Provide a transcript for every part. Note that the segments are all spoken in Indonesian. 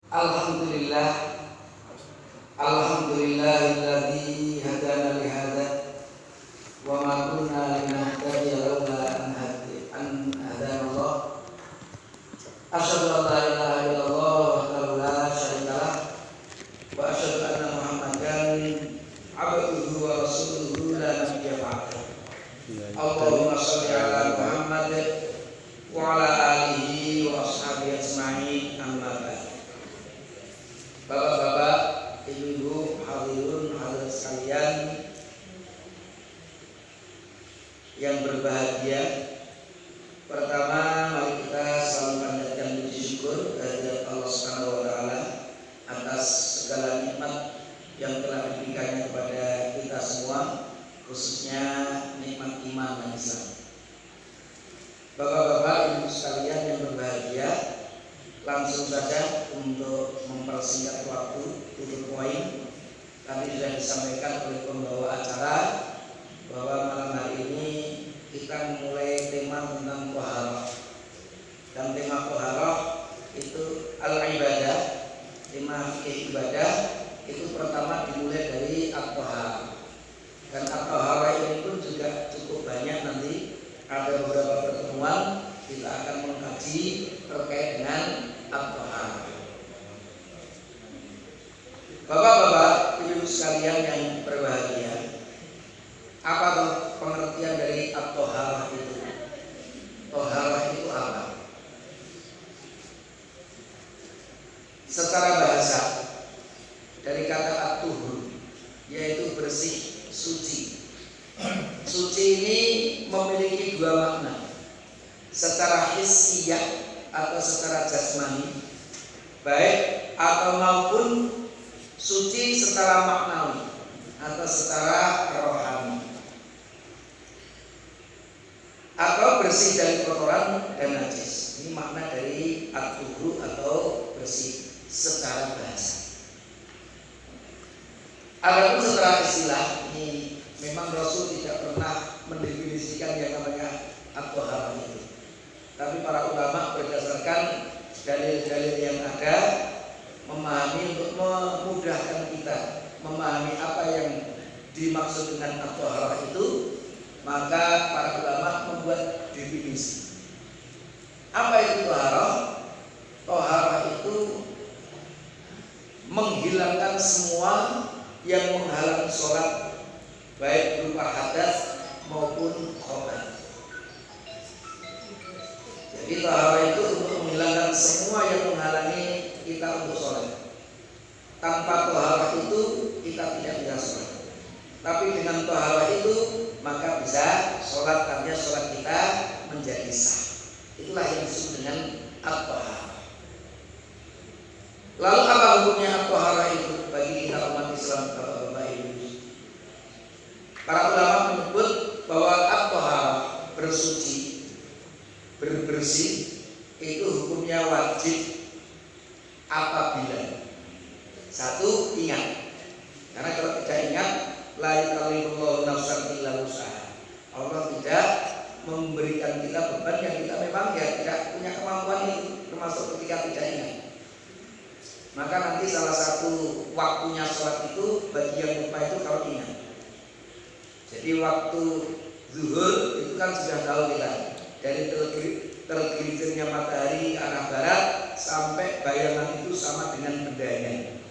Alhamdulillah, alhamdulillahilladzi hadana li hadza wa ma kunna linahtadiya laula an hadana Allah. Asyhadu an la ilaha illallah wahdahu la syarika lah wa asyhadu anna Muhammadan abduhu wa rasuluhu la nabiyya ba'dahu. Allahumma shalli ala Muhammad wa ala alihi wa ashabihi ajma'in, amma ba'd. Bapak-bapak, ibu-ibu, hadirin hadirat sekalian yang berbahagia. Pertama, mari kita selalu panjatkan puji syukur kehadirat Allah Subhanahu wa taala atas segala nikmat yang telah diberikannya kepada kita semua, khususnya nikmat iman dan Islam. Bapak-bapak, ibu sekalian yang berbahagia, langsung saja untuk mempersingkat waktu tutup poin. Tadi sudah disampaikan oleh pembawa acara bahwa malam hari ini kita memulai tema tentang toharoh. Dan tema toharoh itu al-ibadah, tema fikih ibadah itu pertama dimulai dari at-toharah. Dan at-toharah ini pun juga cukup banyak, nanti ada beberapa pertemuan kita akan mengkaji terkait dengan at-toharah. Bapak-bapak, ibu sekalian yang berbahagia, apa pengertian dari at-toharah itu? Toharah itu apa? Secara bahasa dari kata at-tuhur, yaitu bersih, suci. Suci ini memiliki dua makna, secara hissiyah atau secara jasmani, baik atau maupun suci secara maknawi atau secara rohani, atau bersih dari kotoran dan najis. Ini makna dari at-tuhur atau bersih secara bahasa. Adapun secara istilah, ini memang Rasul tidak pernah mendefinisikan yang namanya at-toharah itu. Tapi para ulama berdasarkan dalil-dalil yang ada memahami untuk memudahkan kita memahami apa yang dimaksud dengan at-toharah itu, maka para ulama membuat definisi. Apa itu toharah? Toharah itu menghilangkan semua yang menghalangi sholat, baik berupa hadas maupun khobar. Jadi toharah itu untuk menghilangkan semua yang menghalangi kita untuk sholat. Tanpa toharah itu kita tidak bisa sholat. Tapi dengan toharah itu maka bisa sholat, karena sholat kita menjadi sah. Itulah yang disebut dengan at-toharah. Lalu apa hukumnya at-toharah itu bagi kita umat Islam, bapak-bapak ibu? Para ulama menyebut bahwa at-toharah, bersuci, berbersih, itu hukumnya wajib apabila satu, ingat. Karena kalau tidak ingat, la yukallifullahu nafsan illa wus'aha. Allah tidak memberikan kita beban yang kita memang tidak punya kemampuan itu, termasuk ketika tidak ingat. Maka nanti salah satu waktunya sholat itu bagi yang lupa itu kalau ingat. Jadi waktu zuhur itu kan sudah tahu kita, dari tergelincirnya matahari ke arah barat sampai bayangan itu sama dengan bendanya,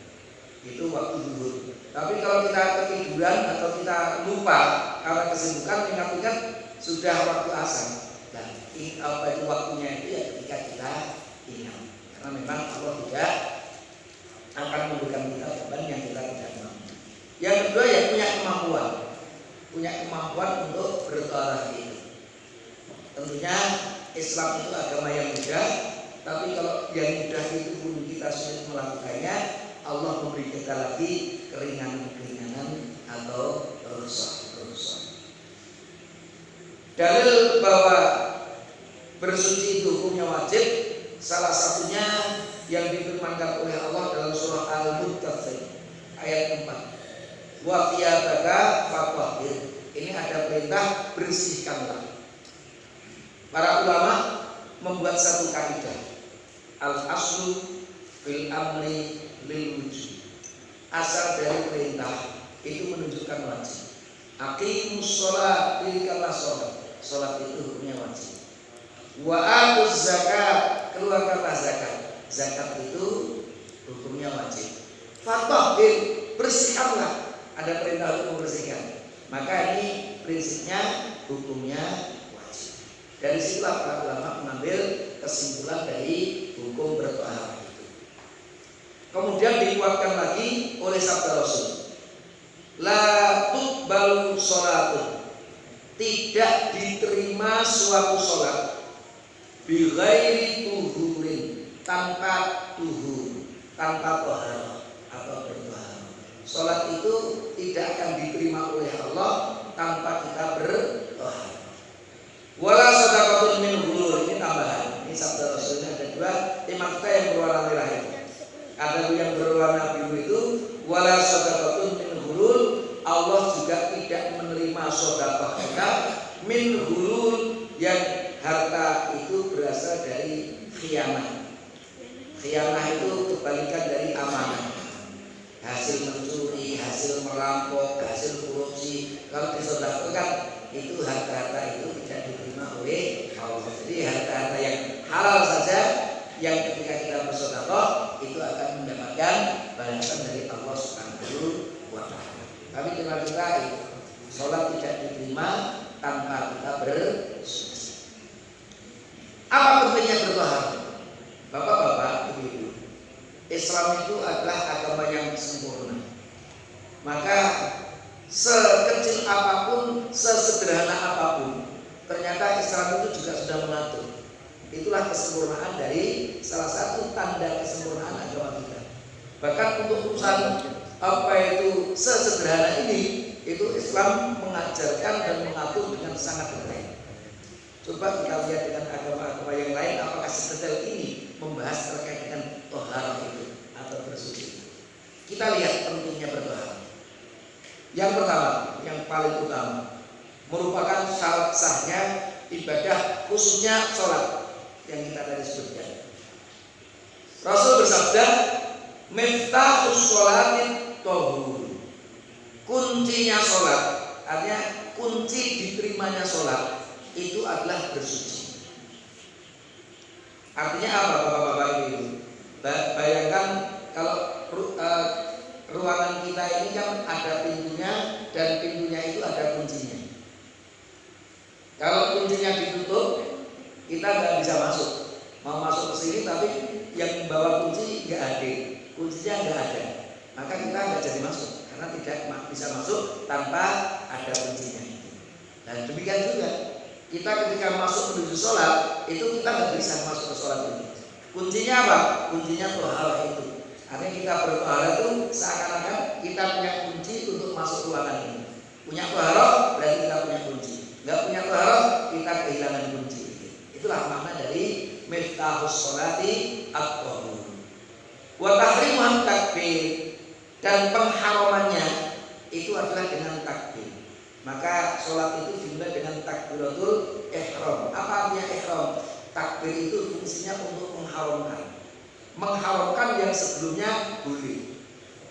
itu waktu zuhur. Tapi kalau kita ketiduran atau kita lupa karena kesibukan, ingat-ingat sudah waktu asar. Dan apa itu waktunya itu ya ketika kita ingat. Karena memang Allah tidak akan memberikan kita beban yang kita tidak mampu. Yang kedua, ya punya kemampuan untuk bertoharah itu. Tentunya Islam itu agama yang mudah, tapi kalau yang mudah itu pun kita sulit melakukannya, Allah memberi kita lagi keringanan-keringanan atau rukhsah. Dalil bahwa bersuci itu hukumnya wajib, salah satunya yang difirmankan oleh Allah dalam surah Al-Muddathir ayat 4. Wa thiyabaka fatahhir. Ini ada perintah bersihkanlah. Para ulama membuat satu kaidah. Al-aslu fil amri lil wujud. Asal dari perintah itu menunjukkan wajib. Aqimus sholat, dirikanlah sholat. Sholat itu hukumnya wajib. Wa atuz zakat, keluarkanlah zakat. Zakat itu hukumnya wajib. Fatahhir, bersihkanlah. Ada perintah untuk membersihkan. Maka ini prinsipnya hukumnya wajib. Dari situlah para ulama mengambil kesimpulan dari hukum bertoharoh itu. Kemudian dikuatkan lagi oleh sabda Rasul. La tuqbalu sholatun, tidak diterima suatu sholat bi ghairi tuhurin, tanpa tuhur, tanpa toharoh atau bertoharoh. Sholat itu tidak akan diterima oleh Allah tanpa kita bertoharoh. Wala sadaqatun min ghulul, ini tambahan. Ini sabda Rasulnya ada dua. Imam kita yang berwarna merah itu. Ada yang berwarna biru itu wala sadaqatun min ghulul, Allah juga tidak menerima sedekah kita min ghulul, yang harta itu berasal dari khianah. Khianah itu kebalikan dari amanah. Hasil mencuri, hasil merampok, hasil korupsi, kalau disedekahkan itu harta-harta itu tidak diterima oleh Allah. Jadi harta-harta yang halal saja yang ketika kita bersedekah itu akan mendapatkan balasan dari Allah Subhanahu wa taala. Tapi dengan kita sholat tidak diterima tanpa kita bersuci. Apa pentingnya bertoharoh? Bapak-bapak, ibu-ibu, Islam itu adalah agama yang sempurna. Maka sekecil apapun, sesederhana apapun, ternyata Islam itu juga sudah mengatur. Itulah kesempurnaan dari salah satu tanda kesempurnaan agama kita. Bahkan untuk urusan apa itu sesederhana ini, itu Islam mengajarkan dan mengatur dengan sangat detail. Coba kita lihat dengan agama-agama yang lain, apakah sedetail ini membahas terkait dengan toharoh itu atau bersuci. Kita lihat pentingnya bertoharoh. Yang pertama, yang paling utama, merupakan syarat sahnya ibadah, khususnya sholat yang kita tadi sebutkan. Rasul bersabda, miftahus sholatin tohur. Kuncinya sholat, artinya kunci diterimanya sholat itu adalah bersuci. Artinya apa, bapak-bapak ibu? Bayangkan kalau ruangan kita ini kan ada pintunya, dan pintunya itu ada kuncinya. Kalau kuncinya ditutup, kita nggak bisa masuk. Mau masuk ke sini tapi yang membawa kunci nggak ada, kuncinya nggak ada, maka kita nggak jadi masuk karena tidak bisa masuk tanpa ada kuncinya itu. Dan demikian juga kita ketika masuk menuju sholat itu kita nggak bisa masuk ke sholat ini. Kuncinya apa? Kuncinya toharoh itu. Artinya kita bertoharoh itu seakan-akan kita punya kunci untuk masuk ruangan ini. Punya toharoh berarti kita punya kunci. Nggak punya toharoh kita kehilangan kunci. Itulah makna dari miftahus sholati at-tahur. Wa tahrimuhan takbir, dan pengharamannya itu adalah dengan takbir. Maka sholat itu dimulai dengan takbiratul ihram. Apa artinya ihram? Takbir itu fungsinya untuk mengharamkan. Mengharamkan yang sebelumnya boleh.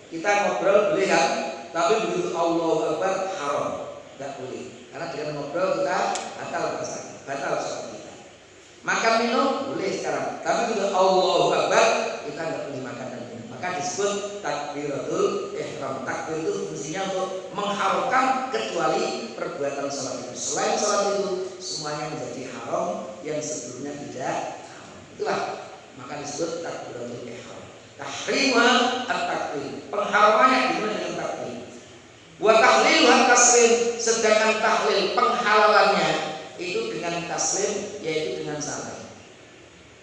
Kita ngobrol boleh kan? Tapi begitu Allahu Akbar haram, tidak boleh. Karena dengan ngobrol kita batal sholat kita. Makan minum boleh sekarang, tapi begitu Allahu Akbar kita tidak boleh makan dan minum. Maka disebut takbiratul ihram. Takbir itu fungsinya untuk mengharamkan kecuali perbuatan sholat itu. Selain sholat itu semuanya menjadi haram yang sebelumnya tidak haram. Itulah maka disebut takbiratul ihram. Tahrimuha at-takbir, pengharamannya dimulai dengan takbir. Wa tahliluha taslim, sedangkan tahlil penghalalannya itu dengan taslim, yaitu dengan salam.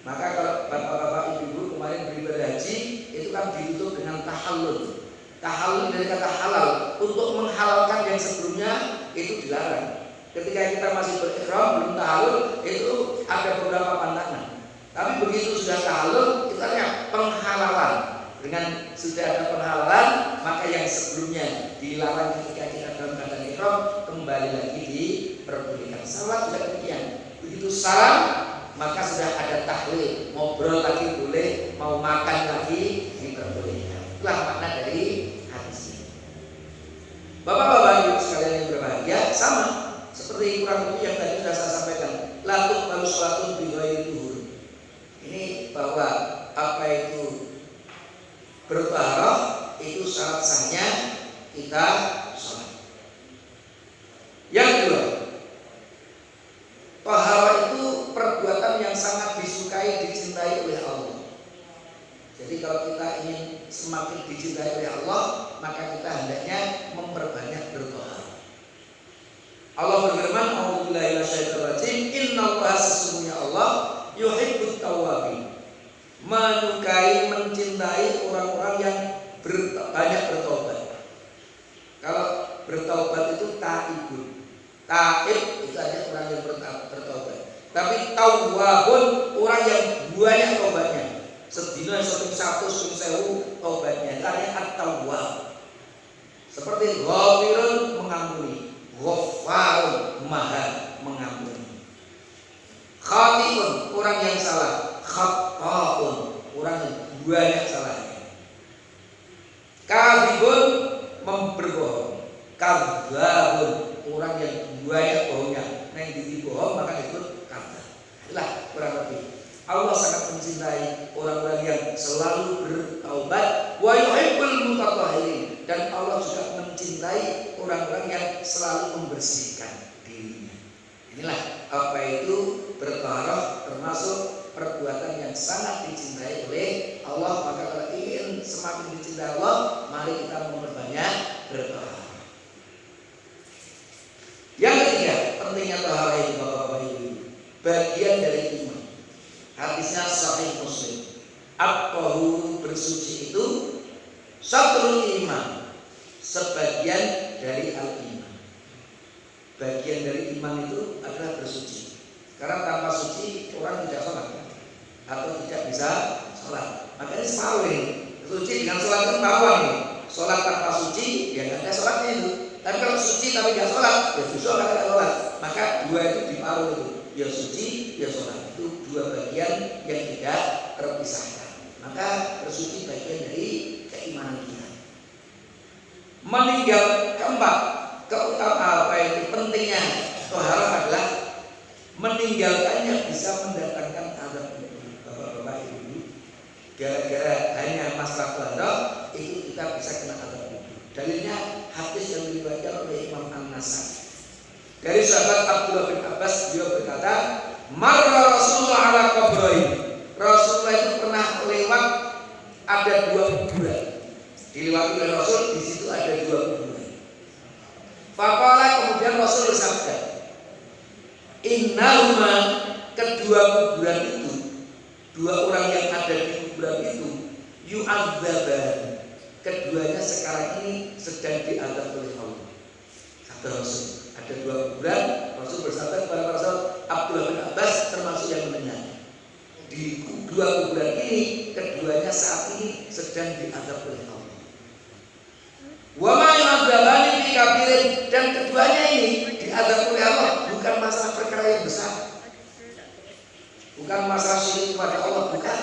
Maka kalau bapak-bapak ibu-ibu kemarin beribadah haji itu kan ditutup dengan tahallul. Tahallul dari kata halal, untuk menghalalkan yang sebelumnya itu dilarang. Ketika kita masih berihram belum tahallul itu ada beberapa pantangan. Tapi begitu sudah tahallul itu artinya penghalalan. Dengan sudah ada penghalalan, maka yang sebelumnya dilarang ketika kita dalam keadaan ihram kembali lagi diperbolehkan. Salat juga demikian. Begitu salam maka sudah ada tahlil, ngobrol lagi boleh, mau makan lagi diperbolehkan. Itulah makna dari hadis ini. Bapak-bapak ibu sekalian yang berbahagia, sama seperti kurang lebih yang tadi sudah saya sampaikan. Latuk baru sholatun bighairi tuhur. Ini bahwa apa itu bertaharah itu syarat sahnya kita sholat. Yang kedua, taharah itu perbuatan yang sangat disukai, dicintai oleh Allah. Jadi kalau kita ingin semakin dicintai oleh Allah, maka kita hendaknya memperbanyak bertaharah. Allah berfirman, "A'udzubillahi minasyaitonir rajim, innallaha sesungguhnya Allah yuhibbut tawwabin." Menyukai, mencintai orang-orang yang banyak bertobat. Kalau bertobat itu taibun. Taib itu ada orang yang bertobat. Tapi tawwabun orang yang banyak tobatnya. Sedina sampai 100.000 tobatnya. Itu artinya at-tawwab. Seperti ghafirun mengampuni, ghaffarun maha mengampuni. Khati'un orang yang salah, khata'un orang yang banyak salahnya. Kadzibun berbohong, kadzabun orang yang banyak bohongnya. Nah yang dibohong maka disebut kadzab. Itulah kurang lebih. Allah sangat mencintai orang-orang yang selalu bertaubat, wa yuhibbul mutatahhirin, dan Allah juga mencintai orang-orang yang selalu membersihkan dirinya. Inilah apa itu bertaharah, termasuk perbuatan yang sangat dicintai oleh Allah. Maka kalau ingin semakin dicintai Allah, mari kita memperbanyak bertaharah. Yang ketiga, pentingnya taharah itu Bapak-bapak Ibu, bagian dari iman. Hadisnya Sahih Muslim. At-tahuru bersuci itu satrul iman, sebagian dari al-iman. Bagian dari iman itu adalah bersuci. Karena tanpa suci orang tidak sholat atau tidak bisa sholat. Makanya separuh ini. Suci dengan sholat itu bawah nih. Sholat tanpa suci ya nggak ada sholatnya itu. Tapi kalau suci tapi nggak sholat, ya justru nggak ada sholat. Maka dua itu diparuh itu. Ya suci, ya sholat. Itu dua bagian yang tidak terpisahkan. Maka bersuci bagian dari keimanan kita. Meninggal keempat, keutamaan apa itu pentingnya taharah adalah meninggalkannya bisa mendatangkan azab kubur. Bapak-bapak Ibu, gara-gara hanya masalah taharah itu kita bisa kena azab kubur. Dalilnya hadis yang diriwayatkan oleh Imam An-Nasai. Dari sahabat Abdullah bin Abbas, beliau berkata, "Marra Rasulullah ala qabrain." Rasulullah itu pernah lewat ada dua kuburan. Dilewati oleh Rasul, di situ ada dua kuburan. Faqala, kemudian Rasul bersabda, "Innahuma," kedua kuburan itu, dua orang yang ada di kuburan itu, yu'adzaban, keduanya sekarang ini sedang diazab oleh Allah. Kata Rasul, ada dua kuburan. Rasul bersabda kepada Rasul, Abdullah bin Abbas termasuk yang mendengar. Di dua kuburan ini, keduanya saat ini sedang diazab oleh Allah. Wa ma yu'adzabani fi kabirin, dan keduanya ini diazab oleh Allah bukan masalah perkara yang besar. Bukan masalah syirik kepada Allah, bukan.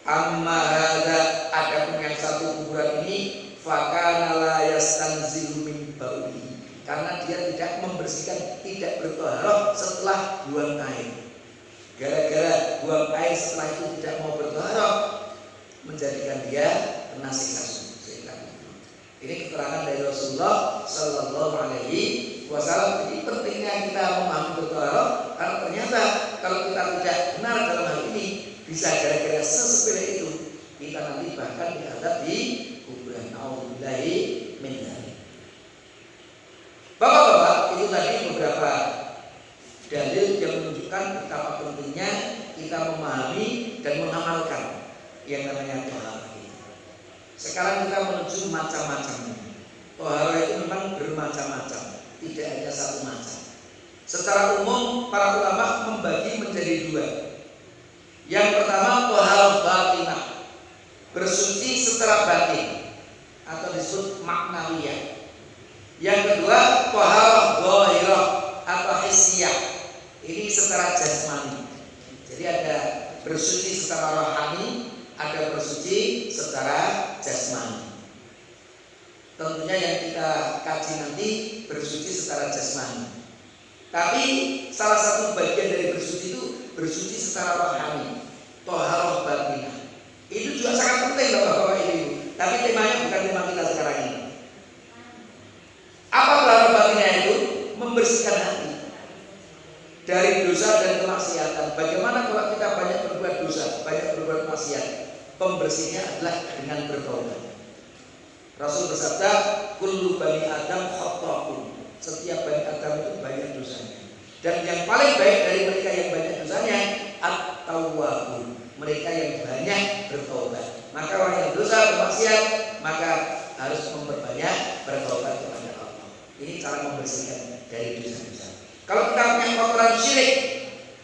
Amma hadza, adapun yang satu kuburan ini, fakana la yastanzilu min bauli, karena dia tidak membersihkan, tidak bertaharah setelah buang air. Gara-gara buang air setelah itu tidak mau bertaharah, menjadikan dia kena siksa sumur. Ini keterangan dari Rasulullah Sallallahu Alaihi Wasallam. Jadi pentingnya kita memahami bertaharah, karena ternyata kalau kita tidak benar dalam hal ini, bisa gara-gara sesepele itu kita nanti bahkan diazab di kuburan. Nauzubillahi min dzalik. Bapak-bapak, itu tadi beberapa dalil yang menunjukkan betapa pentingnya kita memahami dan mengamalkan yang namanya taharah. Sekarang kita menuju macam-macamnya. Taharah itu memang bermacam-macam, tidak hanya satu macam. Secara umum para ulama membagi menjadi dua. Yang pertama taharah batinah, bersuci secara batin atau disebut maknawiyah. Yang kedua taharah zahirah atau hissiyah, ini secara jasmani, Jadi ada bersuci secara rohani, ada bersuci secara jasmani. Tentunya yang kita kaji nanti bersuci secara jasmani. Tapi salah satu bagian dari bersuci itu bersuci secara rohani, thaharah batinah. Itu juga sangat penting Bapak-bapak Ibu. Tapi temanya bukan tema kita sekarang ini. Apa thaharah batinah itu? Membersihkan hati dari dosa dan kemaksiatan. Bagaimana kalau kita banyak berbuat dosa, banyak berbuat maksiat? Pembersihnya adalah dengan bertobat. Rasul bersabda, kullu bani Adam khata'un. Setiap bani Adam itu banyak dosanya. Dan yang paling baik dari mereka yang banyak dosanya, at-tawwabun, mereka yang banyak bertobat. Maka orang yang dosa bermaksiat, maka harus memperbanyak bertobat kepada Allah. Ini cara membersihkan dari dosa-dosa. Kalau kita punya kotoran syirik,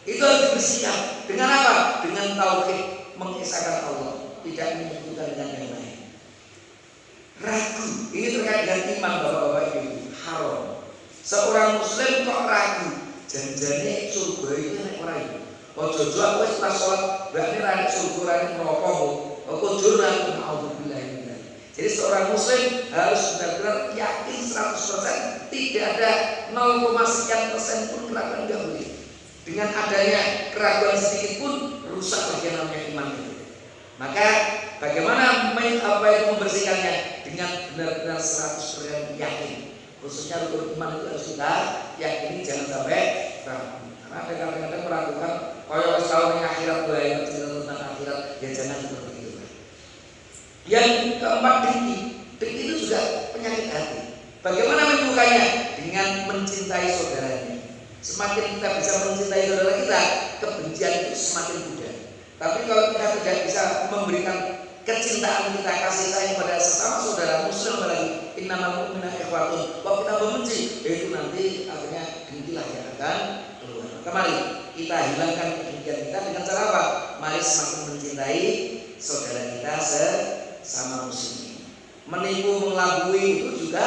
itu harus dibersihkan. Dengan apa? Dengan tauhid, mengesahkan Allah, tidak menyebutkan dengan yang lain. Ragu, ini terkait dengan iman Bapak-bapak Ibu, haram. Seorang muslim kok ragu, janjane surga itu nek ora iki. Ojo-ojo aku wis pas salat, berarti ra nek surga ra nek neraka kok. Kok jurna auzubillah. Jadi seorang muslim harus benar-benar yakin 100%, tidak ada 0,sekian% pun keraguan enggak boleh. Dengan adanya keraguan sedikit pun rusak lagi namanya iman itu. Maka bagaimana membersihkannya? Dengan benar-benar 100% yakin. Khususnya rukun iman itu harus kita yakini, jangan sampai ragu. Karena kadang-kadang meragukan, kalau wis tahu ning akhirat bahaya cerita tentang akhirat, ya jangan seperti itu. Yang keempat, dengki. Dengki itu juga penyakit hati. Bagaimana menyembuhkannya? Dengan mencintai saudaranya. Semakin kita bisa mencintai saudara kita, kebencian itu semakin mudah. Tapi kalau kita tidak bisa memberikan kecintaan kita, kasih sayang pada sesama saudara muslim, apalagi innamal mu'minuna ikhwatun, kalau kita membenci, itu nanti akhirnya dengkilah yang akan keluar. Maka mari kita hilangkan kedengkian kita dengan cara apa? Mari semakin mencintai saudara kita sesama muslim. Menipu, mengelabui itu juga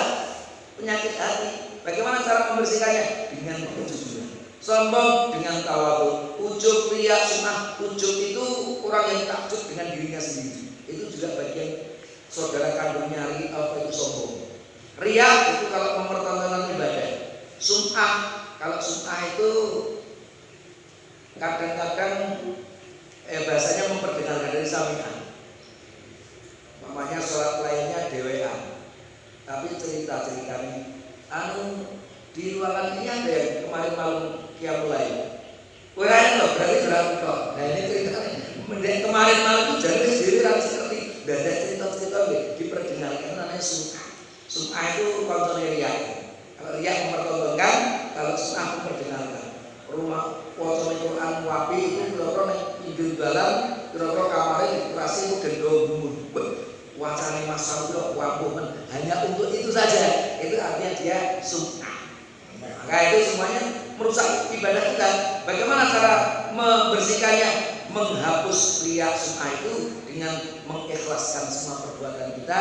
penyakit hati. Bagaimana cara membersihkannya? Dengan kejujuran. Sombong dengan tawadhu, ujub, riya, sunnah. Ujub itu orang yang takjub dengan dirinya sendiri. Itu juga bagian saudara kandungnya itu sombong. Riya itu kalau mempertontonkan ibadah. Sunnah, kalau sunnah itu kadang-kadang bahasanya memperdengarkan dari sami'an. Mamanya sholat lainnya dewean, tapi cerita-ceritanya di ruangan ini ada yang kemarin malam qiyamul lail. Kowe loh, berarti kok. Nah ini ceritanya. Kemarin malam itu jadi sendiri harus seperti ada cerita-cerita diperdengarkan, namanya sum'ah. Sum'ah itu kontrol riya. Kalau riya mempertontonkan, kalau sum'ah memperdengarkan. Rumah wacana Quran wapi itu kira-kira ning pinggir dalam, kira-kira kamarnya dekorasi itu gendong. Wacana masal itu wabuh, hanya untuk itu saja. Itu artinya dia sum'ah. Maka itu semuanya merusak ibadah kita. Bagaimana cara membersihkannya? Menghapus riya sum'ah itu dengan mengikhlaskan semua perbuatan kita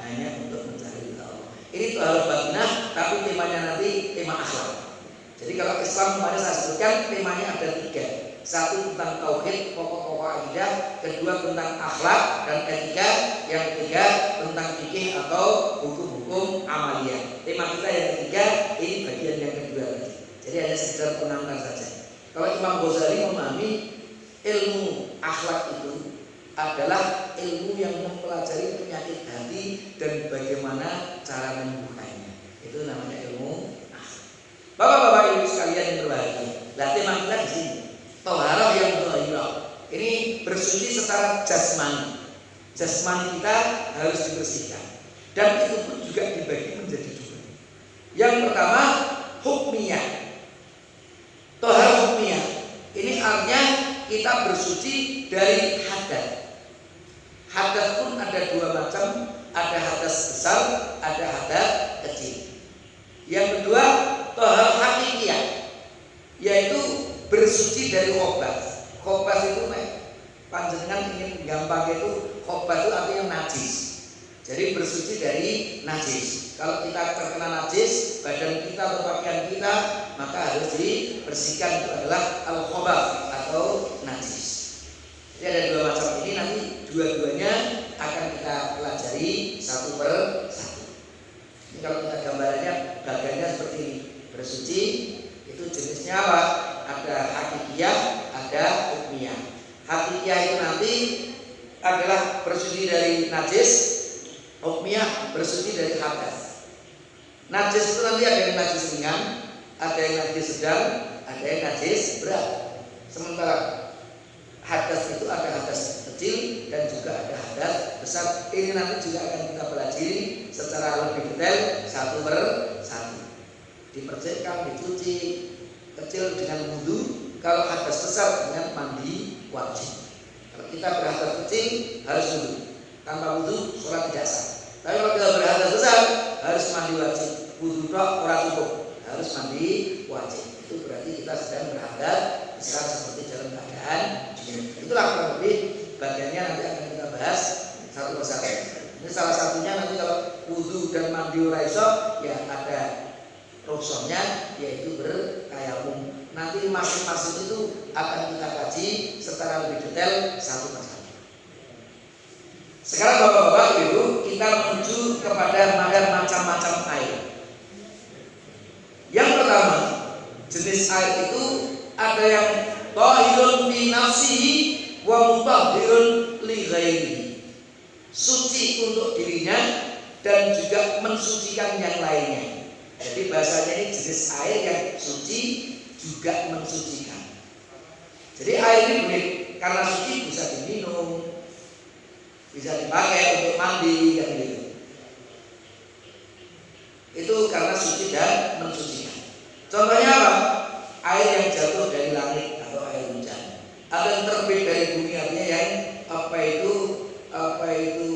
hanya untuk mencari Allah. Ini thaharah batinah, tapi temanya nanti tema akhlak. Jadi kalau Islam kemarin saya sebutkan temanya ada 3. Satu tentang tauhid, pokok-pokok akidah. Kedua tentang akhlak dan etika. Yang ketiga tentang fikih atau hukum-hukum amaliyah. Tema kita yang ketiga, ini bagian yang kedua lagi. Jadi hanya sekedar pengantar saja. Kalau Imam Ghazali memahami ilmu akhlak itu adalah ilmu yang mempelajari penyakit hati dan bagaimana cara menyembuhkannya. Itu namanya ilmu akhlak. Bapak-bapak ibu sekalian yang berbahagia. Lah tema kita di sini. Thaharah yang zahirah. Ini bersuci secara jasmani. Jasmani kita harus dibersihkan. Dan itu pun juga dibagi menjadi 2. Yang pertama, hukmiyah. Thaharah hukmiyah. Ini artinya kita bersuci dari hadas. Hadas pun ada 2 macam, ada hadas besar, ada hadas kecil. Yang kedua, thaharah hakikiyah, yaitu bersuci dari khobat. Khobat itu panjenengan ingin gampang itu, khobat itu artinya najis. Jadi bersuci dari najis. Kalau kita terkena najis, badan kita atau pakaian kita, maka harus dibersihkan. Itu adalah al-khobat atau atau najis. Jadi ada dua macam ini, nanti dua-duanya akan kita pelajari satu per satu. Ini kalau kita gambarannya bagiannya seperti ini, bersuci itu jenisnya apa? Ada hakikiyah, ada hukmiyah. Hakikiyah itu nanti adalah bersuci dari najis, hukmiyah bersuci dari hadas. Najis itu nanti ada yang najis ringan, ada yang najis sedang, ada yang najis berat. Sementara hadas itu ada hadas kecil dan juga ada hadas besar. Ini nanti juga akan kita pelajari secara lebih detail satu per satu. Dipercikkan, dicuci, kecil dengan wudu, kalau hadas besar dengan mandi wajib. Kalau kita berhadas kecil harus wudu, tanpa wudu sholat tidak sah. Tapi kalau kita berhadas besar harus mandi wajib, wudu tok ora cukup, harus mandi wajib. Itu berarti kita sedang berhadas besar seperti dalam keadaan junub. Itulah kurang lebih bagiannya, nanti akan kita bahas satu persatu. Ini salah satunya nanti kalau wudu dan mandi ora iso, ya ada rukshohnya yaitu bertayamum. Nanti masing-masing itu akan kita kaji secara lebih detail satu persatu. Sekarang Bapak-bapak Ibu, kita menuju kepada macam-macam air. Yang pertama, jenis air itu ada yang tahirun fi nafsihi wa mutahhirun li ghairihi. Suci untuk dirinya dan juga mensucikan yang lainnya. Jadi bahasanya ini jenis air yang suci juga mensucikan. Jadi air ini boleh karena suci bisa diminum, bisa dipakai untuk mandi dan gitu. Itu karena suci dan mensucikan. Contohnya apa? Air yang jatuh dari langit atau air hujan. Ada yang terbit dari bumi, artinya yang apa itu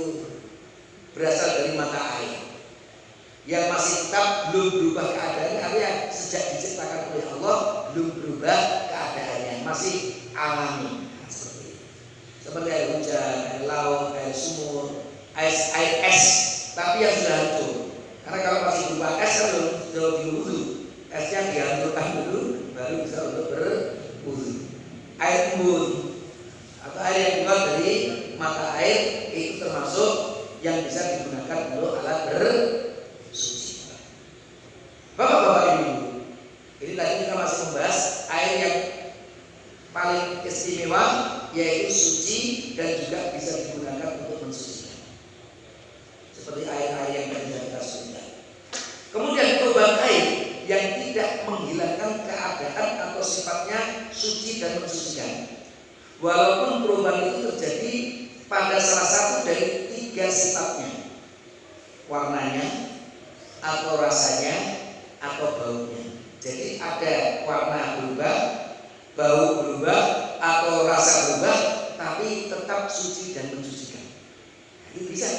berasal dari mata air. Yang masih tetap belum berubah keadaannya, artinya sejak diciptakan oleh Allah belum berubah keadaannya, masih alami. Seperti air hujan, air laut, air sumur, air es, tapi yang sudah hancur. Karena kalau masih berupa es kan jauh dulu, esnya dihancurkan dulu, baru bisa untuk berwudu. Air embun atau air yang keluar dari mata air itu termasuk yang bisa digunakan untuk alat bersuci. Bapak-bapak Ibu, ini tadi kita masih membahas air yang paling istimewa, yaitu suci dan juga bisa digunakan untuk mensucikan. Seperti air-air yang tadi kita sucikan. Kemudian perubahan air yang tidak menghilangkan keadaan atau sifatnya suci dan mensucikan. Walaupun perubahan itu terjadi pada salah satu dari tiga sifatnya, warnanya, atau rasanya, atau baunya. Jadi ada warna berubah, bau berubah, atau rasa berubah, tapi tetap suci dan mensucikan. Itu bisa.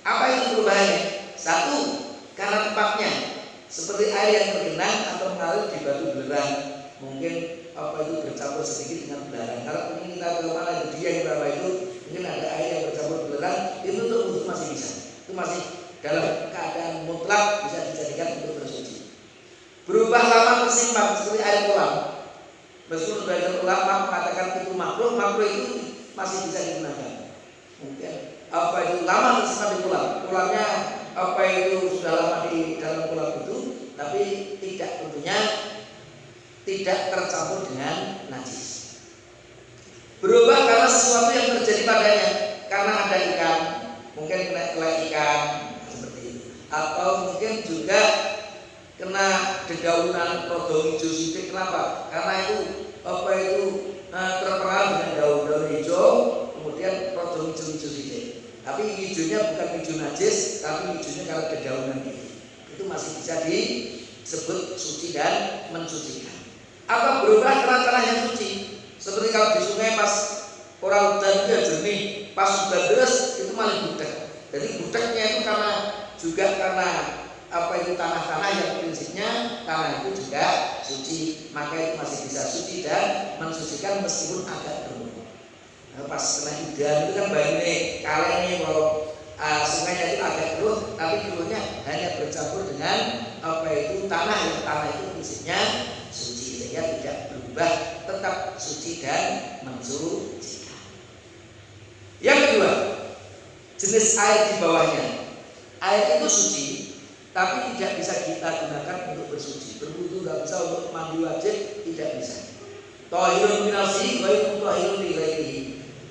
Apa itu perubahannya? Satu, karena tempatnya, seperti air yang tergenang atau mengalir di batu belerang, mungkin itu bercampur sedikit dengan belerang. Kalau ini kita ke mana dia yang berapa itu, mungkin ada air yang bercampur belerang, itu untuk wudu masih bisa. Itu masih dalam keadaan mutlak bisa dijadikan untuk bersuci. Berubah lama tersimpan seperti air kolam. Meskipun sebagian ulama mengatakan itu makruh itu masih bisa digunakan. Mungkin itu lama tersimpan di kolam. Kolamnya itu sudah lama di dalam kolam itu, tapi tentunya tidak tercampur dengan najis. Berubah karena sesuatu yang terjadi padanya, karena ada ikan, mungkin kena kelai ikan seperti itu, atau mungkin juga kena dedaunan rodong hijau sidik. Kenapa? Karena itu terpengaruh dengan daun-daun hijau, kemudian rodong hijau sidik. Tapi hijaunya bukan hijau najis, tapi hijaunya karena dedaunan itu masih bisa disebut suci dan mensucikan. Apa berubah karena tanah yang suci? Seperti kalau di sungai pas orang hujan itu jernih, pas hujan deras itu malah budak. Jadi budaknya itu karena itu tanah-tanah yang prinsipnya tanah itu juga suci, maka itu masih bisa suci dan mensucikan meskipun agak keruh. Pas kena hujan itu kan banyak kalengnya kalau sungainya itu agak keruh, tapi keruhnya hanya bercampur dengan tanah, yang tanah itu prinsipnya suci, sehingga tidak berubah, tetap bersuci dan mensucikan. Yang kedua, jenis air di bawahnya. Air itu suci, tapi tidak bisa kita gunakan untuk bersuci. Berwudu nggak bisa, untuk mandi wajib tidak bisa. Thahirun min nafsihi wa thahirun li ghairihi.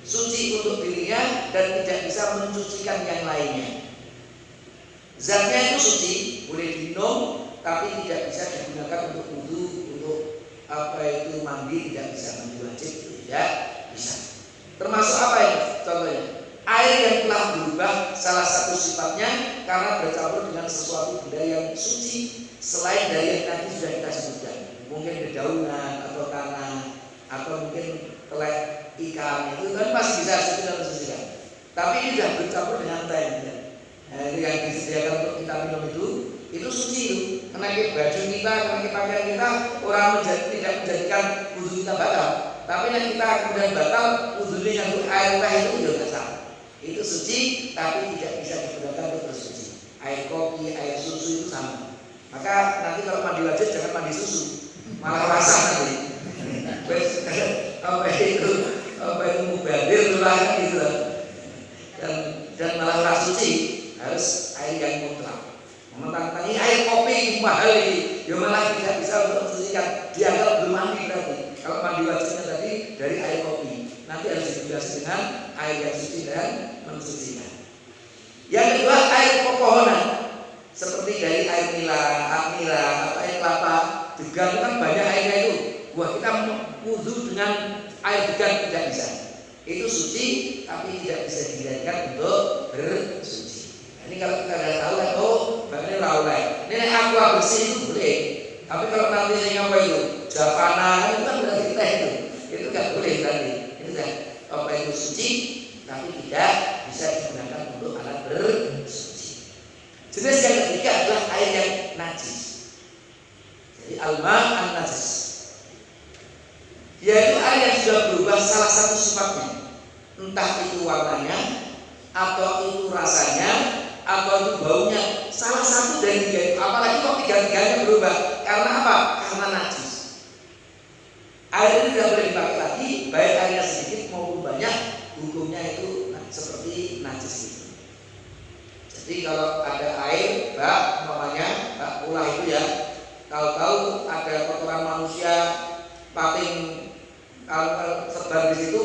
Suci untuk dirinya dan tidak bisa mensucikan yang lainnya. Zatnya itu suci, boleh diminum, tapi tidak bisa digunakan untuk wudu, untuk mandi, tidak bisa, mandi wajib tidak bisa. Termasuk apa ya? Contohnya, air yang telah berubah salah satu sifatnya karena bercampur dengan sesuatu benda yang suci selain dari yang tadi sudah kita sebutkan. Mungkin dedaunan atau tanah atau mungkin telek ikan, itu kan masih bisa suci dan mensucikan. Tapi ini sudah bercampur dengan teh. Nah, itu yang disediakan untuk kita minum itu suci itu. Karena baju kita, karena pakaian kita, orang tidak menjadikan wudu kita batal. Tapi yang kita kemudian batal wudunya yang air teh itu juga salah. Itu suci, tapi tidak bisa digunakan untuk bersuci. Air kopi, air susu itu sama. Maka nanti kalau mandi wajib jangan mandi susu, malah rasa nanti. Apa itu mubazir tulah gitu. Dan malah rasa suci, harus air yang mutlak. Mentang-mentang ini air kopi mahal ini, ya malah tidak bisa untuk mensucikan. Dianggap belum mandi berarti. Kalau mandi wajibnya tadi dari air kopi, nanti harus dibilas dengan air yang suci dan mensucikan. Yang kedua, air pepohonan, seperti dari air nila, atau air kelapa, degan itu kan banyak airnya itu. Wah, kita wudu dengan air degan tidak bisa. Itu suci, tapi tidak bisa dijadikan untuk bersuci. Ini kalau kita sudah tahu kan, oh, ini raulai. Ini aqua bersih itu boleh. Tapi kalau nanti saya apa itu, javana itu kan berarti teh itu nggak boleh tadi. Itu kan apa itu suci, tapi tidak bisa digunakan untuk alat bersuci. Jenis yang ketiga adalah air yang najis. Jadi alma an-najis, yaitu air yang sudah berubah salah satu sifatnya, entah itu warnanya, atau itu rasanya, atau itu baunya, salah satu dari tiga itu. Apalagi kok tiga-tiganya berubah, karena apa? Karena najis. Air ini tidak boleh dipakai lagi, baik airnya sedikit maupun banyak, hukumnya itu seperti najis itu. Jadi kalau ada air, namanya bak ulah itu ya, tahu-tahu ada kotoran manusia paling kalau sebar di situ,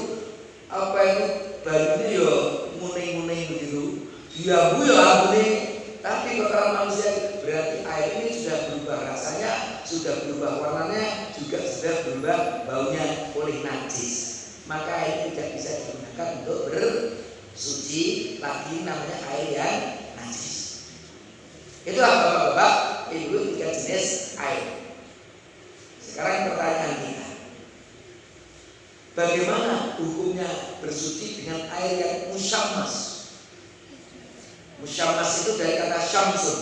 apa itu bajunya ya muning-muning begitu, diambu ya muning, tapi kotoran manusia berarti air ini sudah berubah rasanya, sudah berubah warnanya, juga sudah berubah baunya oleh najis. Maka air tidak bisa digunakan untuk bersuci lagi, namanya air yang najis. Itulah bapak-bapak, ibu, tiga jenis air. Sekarang pertanyaan kita, bagaimana hukumnya bersuci dengan air yang musyammas? Musyammas itu dari kata syamsun.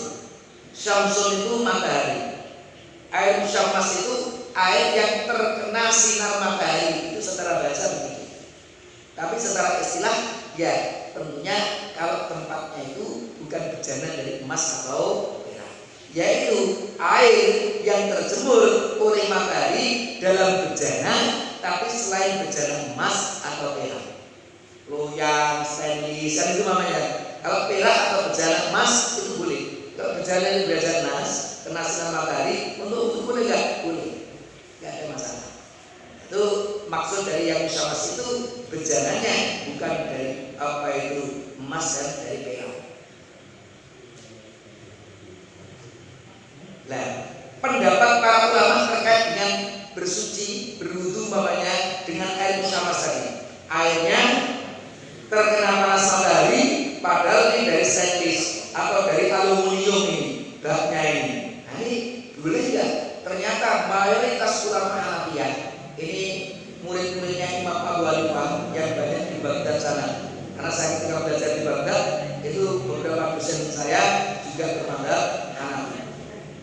Syamsun itu matahari. Air musyammas itu air yang terkena sinar matahari. Itu secara bahasa begitu. Tapi secara istilah, ya tentunya kalau tempatnya itu bukan bejana dari emas atau perak, yaitu air yang terjemur oleh matahari dalam bejana, tapi selain bejana emas atau perak, loyang, stainless, kan itu namanya. Kalau perak atau bejana emas itu boleh. Kalau bejana ini bejana emas, kena sinar matahari, untuk boleh nggak? Boleh, nggak ada masalah. Itu maksud dari yang musyammas itu bejananya, bukan dari apa itu emas dan dari perak. Nah, pendapat para ulama terkait dengan bersuci, berwudu umpamanya dengan air musyammas tadi, airnya terkena panas matahari, padahal ini dari stainless atau dari aluminium ini, baknya ini. Nah, ini boleh nggak? Ternyata mayoritas ulama Hanafiyah, ini murid-muridnya Imam Abu Hanifah yang banyak di Baghdad sana. Karena saya ketika belajar di Baghdad, itu beberapa dosen saya juga bermadzhab Hanafi.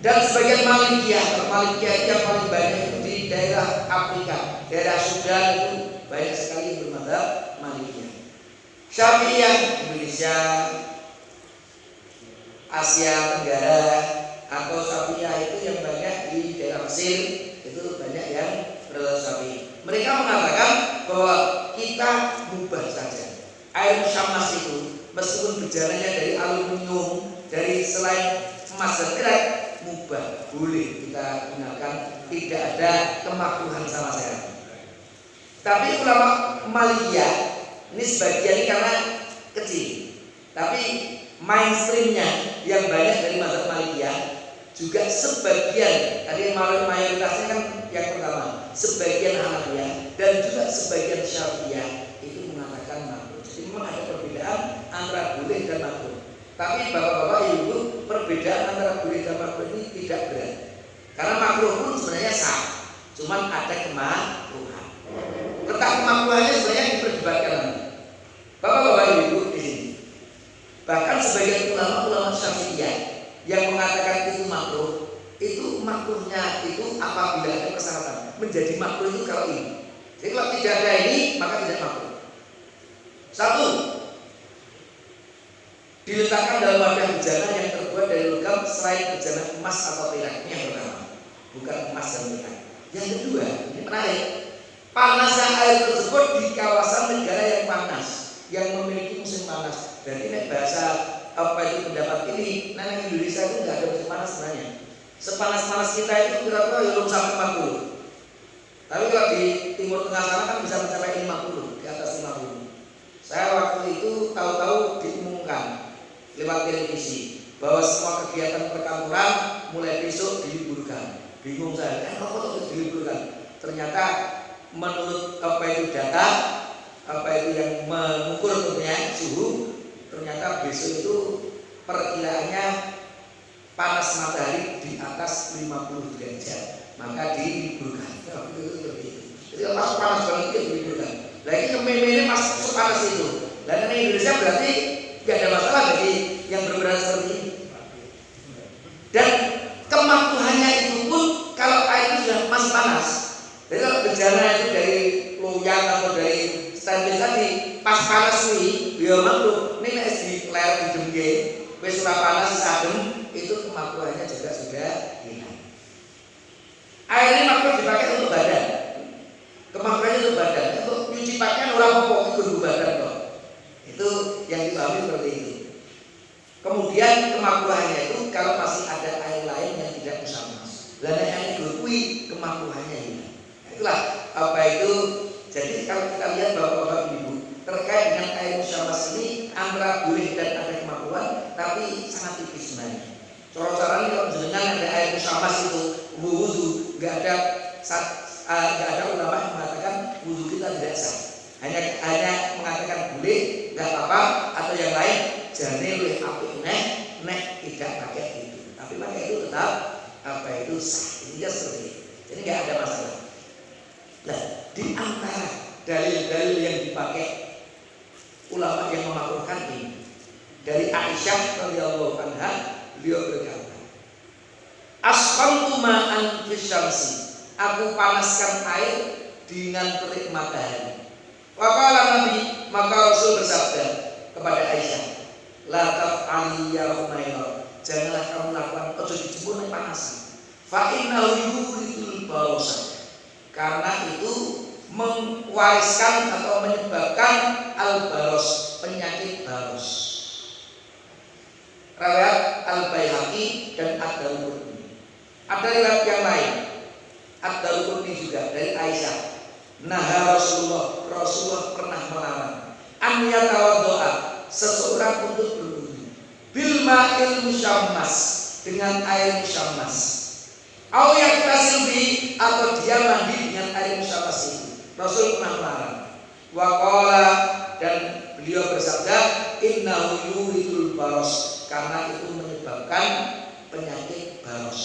Dan sebagian Malikiyah, Malikiyah yang paling banyak itu di daerah Afrika, daerah Sudan itu banyak sekali bermadzhab Malikiyah. Syafi'iyah Indonesia, Asia Tenggara, atau Syafi'iyah itu yang banyak di daerah Mesir, itu banyak yang bermadzhab Syafi'i. Mereka mengatakan bahwa kita mubah saja. Air musyammas itu meskipun gejalanya dari aluminium, dari selain emas dan perak, mubah, boleh kita gunakan, tidak ada kemakruhan sama sekali. Tapi ulama Malikiyah ini sebagian karena kecil, tapi mainstreamnya yang banyak dari mazhab Malikiyah juga sebagian, tadi mayoritasnya kan yang pertama, sebagian Hanafiyah dan juga sebagian Syafi'iyah itu mengatakan makruh. Jadi memang ada perbedaan antara boleh dan makruh. Tapi bapak-bapak ibu, perbedaan antara boleh dan makruh ini tidak berat. Karena makruh pun sebenarnya sah, cuman ada kemakruhan. Letak kemakruhannya sebenarnya diperdebatkan. Bapak-bapak ibu di sini. Bahkan sebagian ulama Syafi'iyah yang mengatakan itu makruh, itu makruhnya itu apabila ada persyaratan. Menjadi makruh itu kalau ini. Jadi kalau tidak ada ini maka tidak makruh. Satu, diletakkan dalam wadah bejana yang terbuat dari logam selain bejana emas atau perak. Ini yang pertama, bukan emas dan perak. Yang kedua, ini menarik, panasnya air tersebut di kawasan negara yang panas, yang memiliki musim panas. Berarti ini bahasa apa itu pendapat ini, nah Indonesia itu nggak ada musim panas sebenarnya. Sepanas-panas kita itu kira-kira belum sampai 40. Tapi kalau di Timur Tengah sana kan bisa mencapai 50, di atas 50. Saya waktu itu tahu-tahu diumumkan lewat televisi bahwa semua kegiatan perkantoran mulai besok diliburkan. Bingung saya, apa kok diliburkan? Ternyata menurut apa itu data, apa itu yang mengukur tentunya suhu, ternyata besok itu perkiraannya panas matahari di atas 50 derajat, maka diliburkan. Jadi kalau panas banget itu diliburkan. Lagi kememene masuk panas itu. Dan di Indonesia berarti tidak ada masalah bagi yang berberat seperti ini. Dan kemakruhannya itu pun kalau air itu sudah masih panas. Jadi kalau bejana itu dari loyang atau dari stainless tadi pas panas nih, dia makruh. Ini nek di ler di dengge, wis ora panas adem, itu kemakruhannya juga sudah hilang. Air ini makruh dipakai untuk badan. Kemakruhannya untuk badan. Untuk nyuci pakaian ora apa-apa ikut badan kok. Itu yang dipahami seperti itu. Kemudian kemakruhannya itu kalau masih ada air lain yang tidak musyammas. Lah nek yang digurui kemakruhannya hilang. Itulah apa itu. Jadi kalau kita lihat Bapak-bapak Ibu terkait dengan air musyammas ini antara boleh dan ada kemakruhan, tapi sangat tipis sebenarnya. Cara-caranya kalau jenengan ada air musyammas itu wudu, nggak ada ulama yang mengatakan wudu kita tidak sah. Hanya mengatakan boleh, nggak apa-apa, atau yang lain jane luwih apik nek tidak pakai itu. Tapi pakai itu tetap apa itu sah. Intinya seperti itu. Jadi nggak ada masalah. Nah, di antara dalil-dalil yang dipakai ulama yang memakruhkan ini dari Aisyah radhiyallahu anha, beliau berkata, "Asqamtu ma'an fi syamsi." Aku panaskan air dengan terik matahari. Waqala Nabi, maka Rasul bersabda kepada Aisyah, "La taf'ali ya Humairah." Janganlah kamu lakukan ojo dijemur nek panasan. Fa innahu yuridul barosa. Karena itu mewariskan atau menyebabkan al-baros, penyakit baros. Riwayat Al-Baihaqi dan Ad-Darqutni. Ada riwayat yang lain, Ad-Darqutni juga dari Aisyah. Nah Rasulullah pernah melarang an yatawaddoa, seseorang untuk berwudu bil ma'il musyammas, dengan air musyammas. Au yaktasil bi, atau dia mandi dengan air musyammas itu. Rasul pernah melarang. Wa qala, dan beliau bersabda, innahu yuridul baros, karena itu menyebabkan penyakit baros.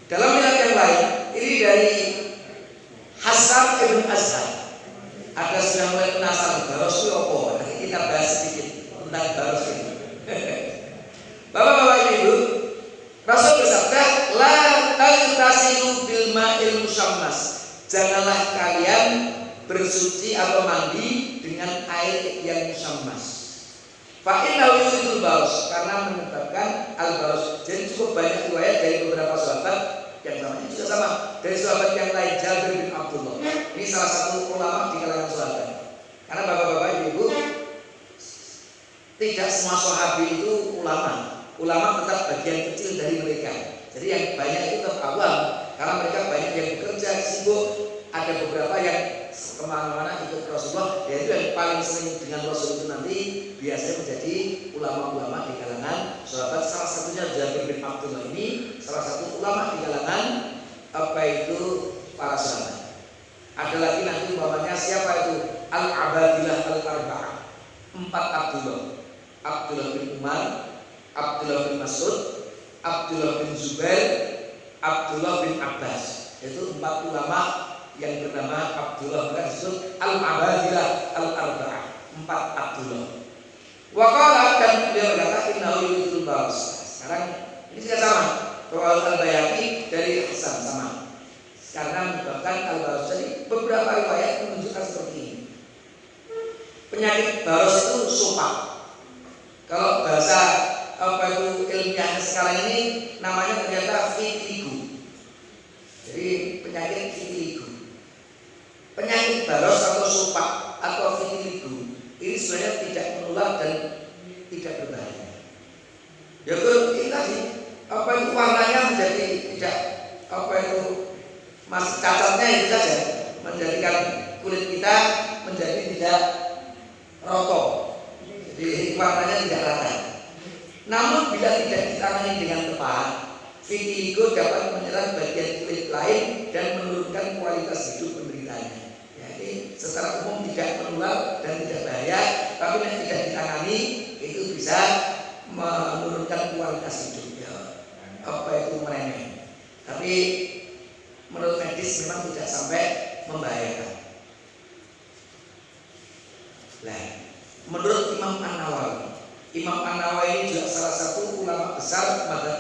Dalam riwayat yang lain, ini dari Hasan ibn Azhar. Ada sudah mulai penasaran baros itu apa? Nanti kita bahas sedikit tentang baros ini. Bapak-bapak Ibu, Rasul bersabda, la taghtasilu bil ma'il musyammas. Janganlah kalian bersuci atau mandi dengan air yang musyammas. Fa innahu yuridul baros, karena menyebabkan al baros. Jadi cukup banyak riwayat dari beberapa sahabat yang sama juga sama dari sahabat yang lain, Jabir bin Abdullah. Ini salah satu ulama di kalangan sahabat. Karena bapak-bapak ibu, tidak semua sahabi itu ulama. Ulama tetap bagian kecil dari mereka. Jadi yang banyak itu tetap awam, karena mereka banyak yang bekerja sibuk. Ada beberapa yang kemana-mana ikut Rasulullah, yaitu yang paling sering dengan Rasul itu nanti biasanya menjadi ulama-ulama di kalangan sahabat. Salah satunya Jabir bin Abdullah ini salah satu ulama di kalangan para sahabat. Ada lagi nanti umpamanya siapa itu Al-Abadillah Al-Arba'ah, 4 Abdullah. Abdullah bin Umar, Abdullah bin Mas'ud, Abdullah bin Zubair, Abdullah bin Abbas. Itu 4 ulama yang bernama Abdullah, mereka disebut Al-Abadillah Al-Arba'ah, 4 Abdullah. Waqala, dan beliau berkata innahu yuridul baras. Sekarang ini juga sama, Rawal Al-Bayhaqi dari Hasan sama. Karena menyebabkan al-baras. Jadi beberapa riwayat menunjukkan seperti ini. Penyakit baras itu sopak. Kalau bahasa ilmiah sekarang ini namanya ternyata vitiligo. Jadi penyakit vitiligo. Penyakit baros atau sopak atau vitiligo ini sebenarnya tidak menular dan tidak berbahaya. Ya ini tadi warnanya menjadi tidak masih cacatnya itu saja menjadikan kulit kita menjadi tidak roto. Jadi warnanya tidak rata. Namun bila tidak ditangani dengan tepat, vitiligo dapat menyerang bagian kulit lain dan menurunkan kualitas hidup penderitanya. Jadi secara umum tidak menular dan tidak bahaya, tapi yang tidak ditangani itu bisa menurunkan kualitas hidup. Ya, meremeh. Tapi menurut medis memang tidak sampai membahayakan. Nah, menurut Imam An-Nawawi, Imam An-Nawawi ini juga salah satu ulama besar madzhab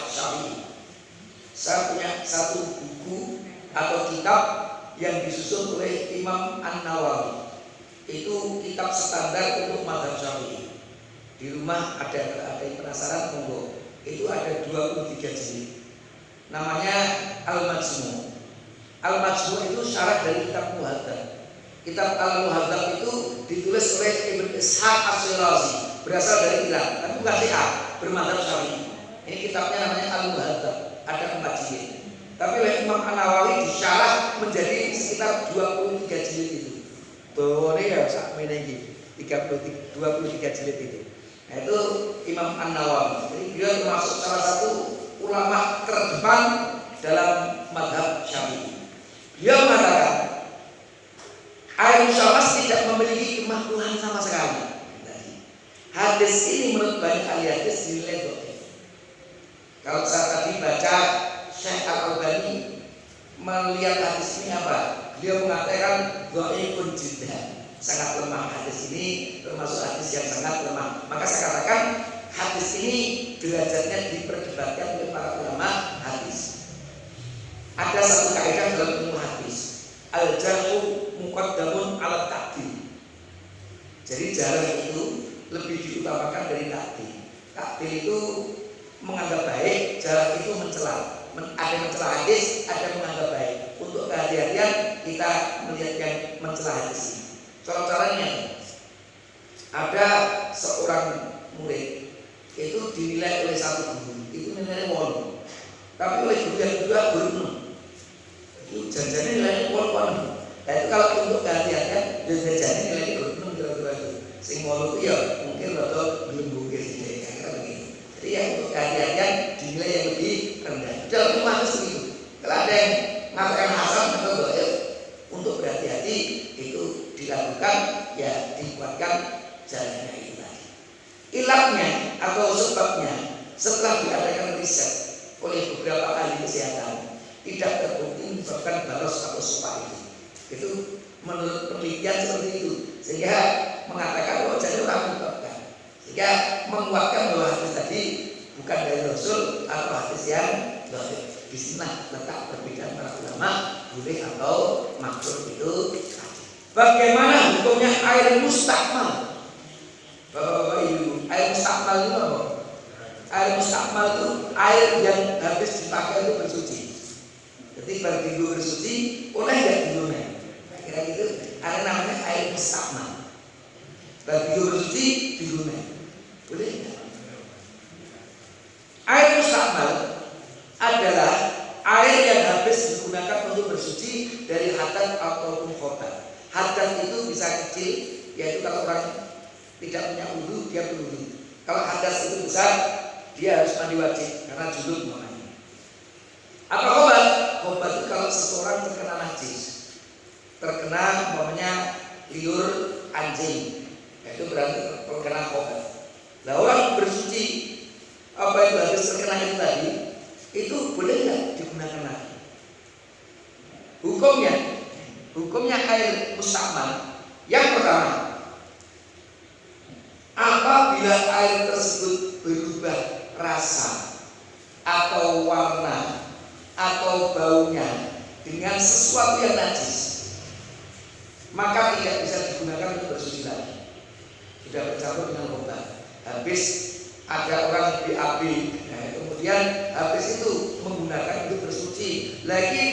Syafi'i. Saya punya satu buku atau kitab yang disusun oleh Imam An-Nawawi. Itu kitab standar untuk madzhab Syafi'i. Di rumah ada yang penasaran monggo. Itu ada 23 jilid. Namanya Al-Majmu'. Al-Majmu' itu syarah dari kitab Muhadzab. Kitab Al-Muhadzab itu ditulis oleh Ibn Ishaq As-Shirazi, berasal dari Irak, tapi bukan Syiah, bermadzhab Syafi'i. Ini kitabnya namanya Al-Muhadzab, ada 4 jilid. Tapi oleh Imam An-Nawawi disyarah menjadi sekitar 23 jilid itu. Bawone ya sak meneh 23 jilid itu. Nah, itu Imam An-Nawawi. Jadi dia termasuk salah satu ulama terdepan dalam mazhab Syafi'i. Dia mengatakan air musyawas tidak memiliki kemakruhan sama sekali. Hadis ini menurut banyak ahli hadis dinilai dhaif. Kalau saya tadi baca Syekh Al-Albani melihat hadis ini apa? Dia mengatakan dhaifun jiddan, sangat lemah hadis ini, termasuk hadis yang sangat lemah. Maka saya katakan hadis ini derajatnya diperdebatkan oleh para ulama hadis. Ada satu kaidah dalam ilmu hadis, al-jarhu muqaddamun ala ta'dil. Jadi jarh itu lebih diutamakan dari ta'dil. Ta'dil itu menganggap baik, jarh itu mencela. Ada yang mencela hadis, ada yang menganggap baik. Untuk kehati-hatian kita melihat yang mencela hadis ini. Contoh-contohnya, ada seorang murid itu dinilai oleh satu guru, itu nilainya 8. Tapi oleh guru yang kedua guru 6. Itu janjinya nilainya 8. Nah itu kalau untuk kehati-hatian, janjinya nilainya guru 6 kira-kira itu. Sing 8 itu ya mungkin rada belum bukir sih, kira-kira begitu. Jadi yang untuk kehati-hatian dinilai yang lebih rendah. Dalam ilmu hadis begitu. Kalau ada yang mengatakan hasan atau dhaif, untuk berhati-hati itu dilakukan, ya dikuatkan jalannya itu tadi. Ilatnya atau sebabnya setelah diadakan riset oleh beberapa ahli kesehatan tidak terbukti menyebabkan baros atau sopak itu. Itu menurut penelitian seperti itu, sehingga mengatakan bahwa jadi orang menyebabkan, sehingga menguatkan bahwa hadis tadi bukan dari Rasul atau hadis yang dhaif. Di sini letak perbedaan para ulama boleh atau makruh itu. Bagaimana hukumnya air mustakmal? Bapak-bapak ibu, air mustakmal itu apa? Air mustakmal itu air yang habis dipakai itu bersuci. Jadi bertinggu bersuci, oleh nggak tinggunya? Kira gitu. Ada namanya air mustakmal. Bertinggu bersuci, tinggunya. Boleh nggak? Air mustakmal adalah air yang habis digunakan untuk bersuci dari hadas ataupun khobar. Hadas itu bisa kecil, yaitu kalau orang tidak punya wudu dia berwudu. Kalau hadas itu besar, dia harus mandi wajib karena junub namanya. Apa khobar? Khobar itu kalau seseorang terkena najis, terkena umpamanya liur anjing, itu berarti terkena khobar. Nah orang bersuci apa itu habis terkena itu tadi, itu boleh nggak digunakan lagi? Hukumnya air mustakmal. Yang pertama, apabila air tersebut berubah rasa atau warna atau baunya dengan sesuatu yang najis, maka tidak bisa digunakan untuk bersuci lagi. Sudah bercampur dengan obat. Habis ada orang BAB, nah, kemudian habis itu menggunakan untuk bersuci lagi,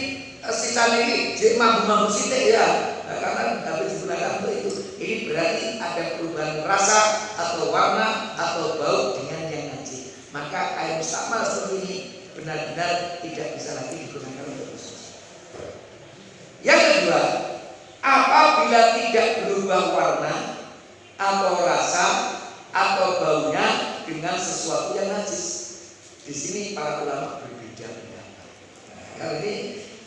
sisa ini jadi mampu sitik ya, nah, karena habis digunakan untuk itu. Ini berarti ada perubahan rasa atau warna atau bau dengan yang najis. Maka air mustakmal seperti ini benar-benar tidak bisa lagi digunakan untuk bersuci. Yang kedua, apabila tidak berubah warna atau rasa atau baunya dengan sesuatu yang najis. Di sini para ulama berbeda pendapat. Kalau ini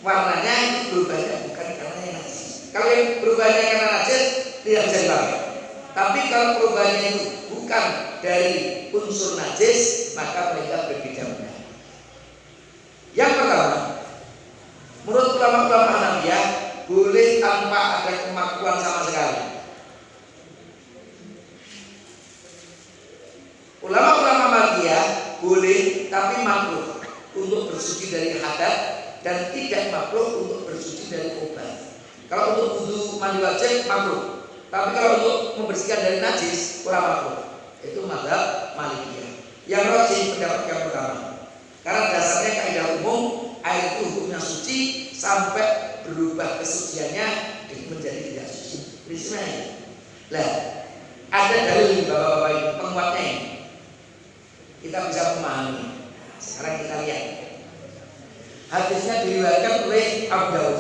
warnanya itu berubahnya bukan karena yang najis. Kalau yang berubahnya karena najis tidak bisa dipakai. Tapi kalau perubahannya itu bukan dari unsur najis, maka mereka berbeda pendapat. Yang pertama, menurut ulama-ulama Hanafiyah boleh tanpa ada kemakuan sama sekali. Ulama-ulama Malikiyah boleh tapi makruh untuk bersuci dari hadas dan tidak makruh untuk bersuci dari obat. Kalau untuk wudu mandi wajib makruh, tapi kalau untuk membersihkan dari najis kurang makruh. Itu mazhab Malikiyah. Yang rajih pendapat yang pertama, karena dasarnya kaidah umum air itu hukumnya suci sampai berubah kesuciannya menjadi tidak suci. Prinsipnya. Lah, ada dalil bapak-bapak ini penguatnya ini. Kita bisa memahami. Sekarang kita lihat. Hadisnya diriwayatkan oleh Abu Dawud.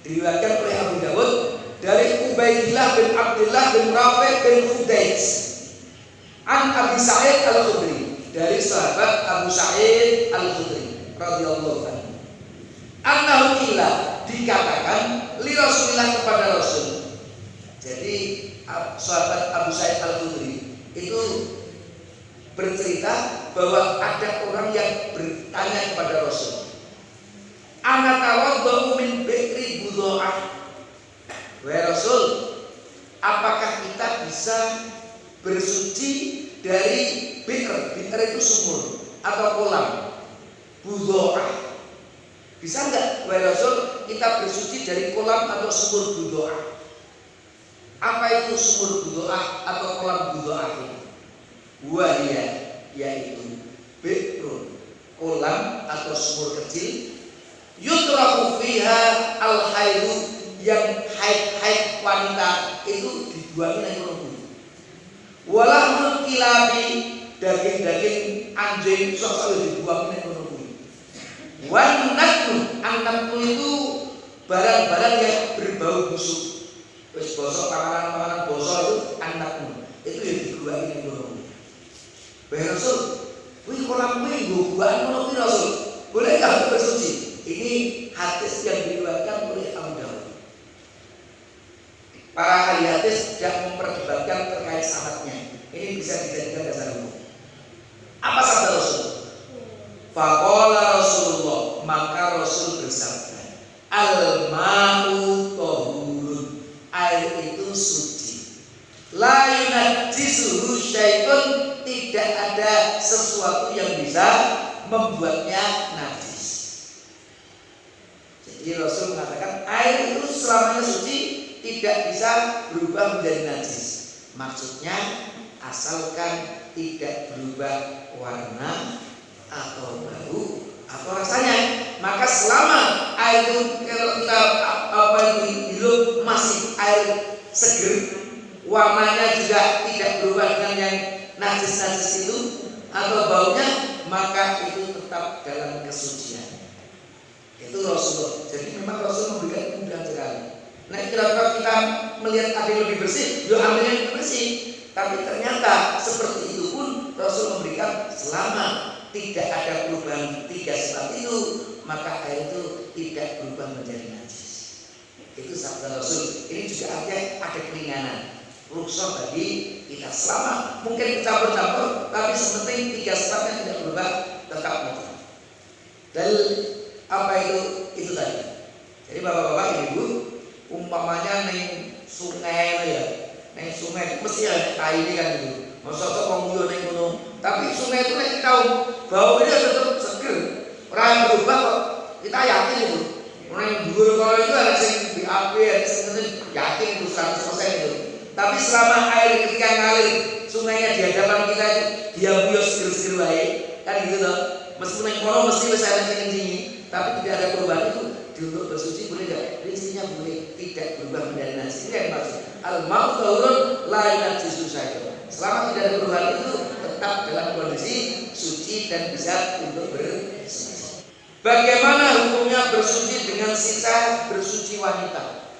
Diriwayatkan oleh Abu Dawud dari Ubaidillah bin Abdullah bin Rafi' bin Khudais an Abi Sa'id Al-Khudri, dari sahabat Abu Sa'id Al-Khudri radhiyallahu anhu. Annahu qila, dikatakan li Rasulillah kepada Rasul. Jadi sahabat Abu Sa'id Al-Khudri itu bercerita bahwa ada orang yang bertanya kepada Rasul, ana tawaddu min bi'ri budha'ah. Wahai Rasul, apakah kita bisa bersuci dari bi'r? Bi'r itu sumur atau kolam. Budha'ah. Bisa enggak wahai Rasul kita bersuci dari kolam atau sumur budha'ah? Apa itu sumur budha'ah atau kolam budha'ah ini? Wahia, yaitu bi'run, kolam atau sumur kecil, yutrahu fiha al-haidu, yang haid wanita itu dibuangin yang perempuan. Walahul kilabi, daging-daging anjing selalu dibuangin yang perempuan. Wanaknu, anaknu itu barang-barang yang berbau busuk. Terus bosok, panganan bosok itu anaknu, itu yang dibuangin yang perempuan. Wahai Rasul, wih kolam wih buang menurut Rasul, boleh nggak bersuci? Ini hadis yang diriwayatkan oleh Abu Dawud. Para ahli hadis tidak memperdebatkan terkait sanadnya. Ini bisa dijadikan dasar hukum. Apa sabda Rasul? Faqala Rasulullah, maka Rasul bersabda, al-ma'u tahurun, air itu suci. La yunajjisuhu syai'un, tidak ada sesuatu yang bisa membuatnya najis. Jadi Rasul mengatakan air itu selamanya suci, tidak bisa berubah menjadi najis. Maksudnya asalkan tidak berubah warna atau bau atau rasanya. Maka selama air itu kalau kita hidup masih air seger, warnanya juga tidak berubah dengan yang najis-najis itu atau baunya, maka itu tetap dalam kesucian. Itu Rasulullah. Jadi memang Rasul memberikan kemudahan sekali. Nah, kira-kira kita melihat ada yang lebih bersih, yo ambil yang lebih bersih. Tapi ternyata seperti itu pun Rasul memberikan selama tidak ada perubahan tiga sifat itu, maka air itu tidak berubah menjadi najis. Itu sabda Rasul. Ini juga artinya ada keringanan, rukhsah bagi kita selama mungkin campur-campur, tapi sepenting tiga sifatnya tidak berubah, tetap mutlak. Dan apa itu tadi. Jadi bapak-bapak, ibu, umpamanya neng sungai ya, neng sungai mesti ada air kan gitu. Maksudnya pengulo neng gunung, tapi sungai itu neng tahu bau ini tetap seger, orang yang berubah kok kita yakin itu. Orang yang dulu kalau itu ada yang BAB, ada yang yakin itu 100% itu. Tapi selama air ketika ngalir sungainya di hadapan kita itu dia buyos seger-seger baik, kan gitu loh. Meskipun neng kono mesti bisa ada kencing, tapi tidak ada perubahan itu. Untuk bersuci boleh tidak? Prinsipnya boleh, tidak berubah menjadi najis. Ini yang maksud al-ma'u tahurun la yunajisu syai'un. Selama tidak ada perubahan itu tetap dalam kondisi suci dan bisa untuk bersuci. Bagaimana hukumnya bersuci dengan sisa bersuci wanita?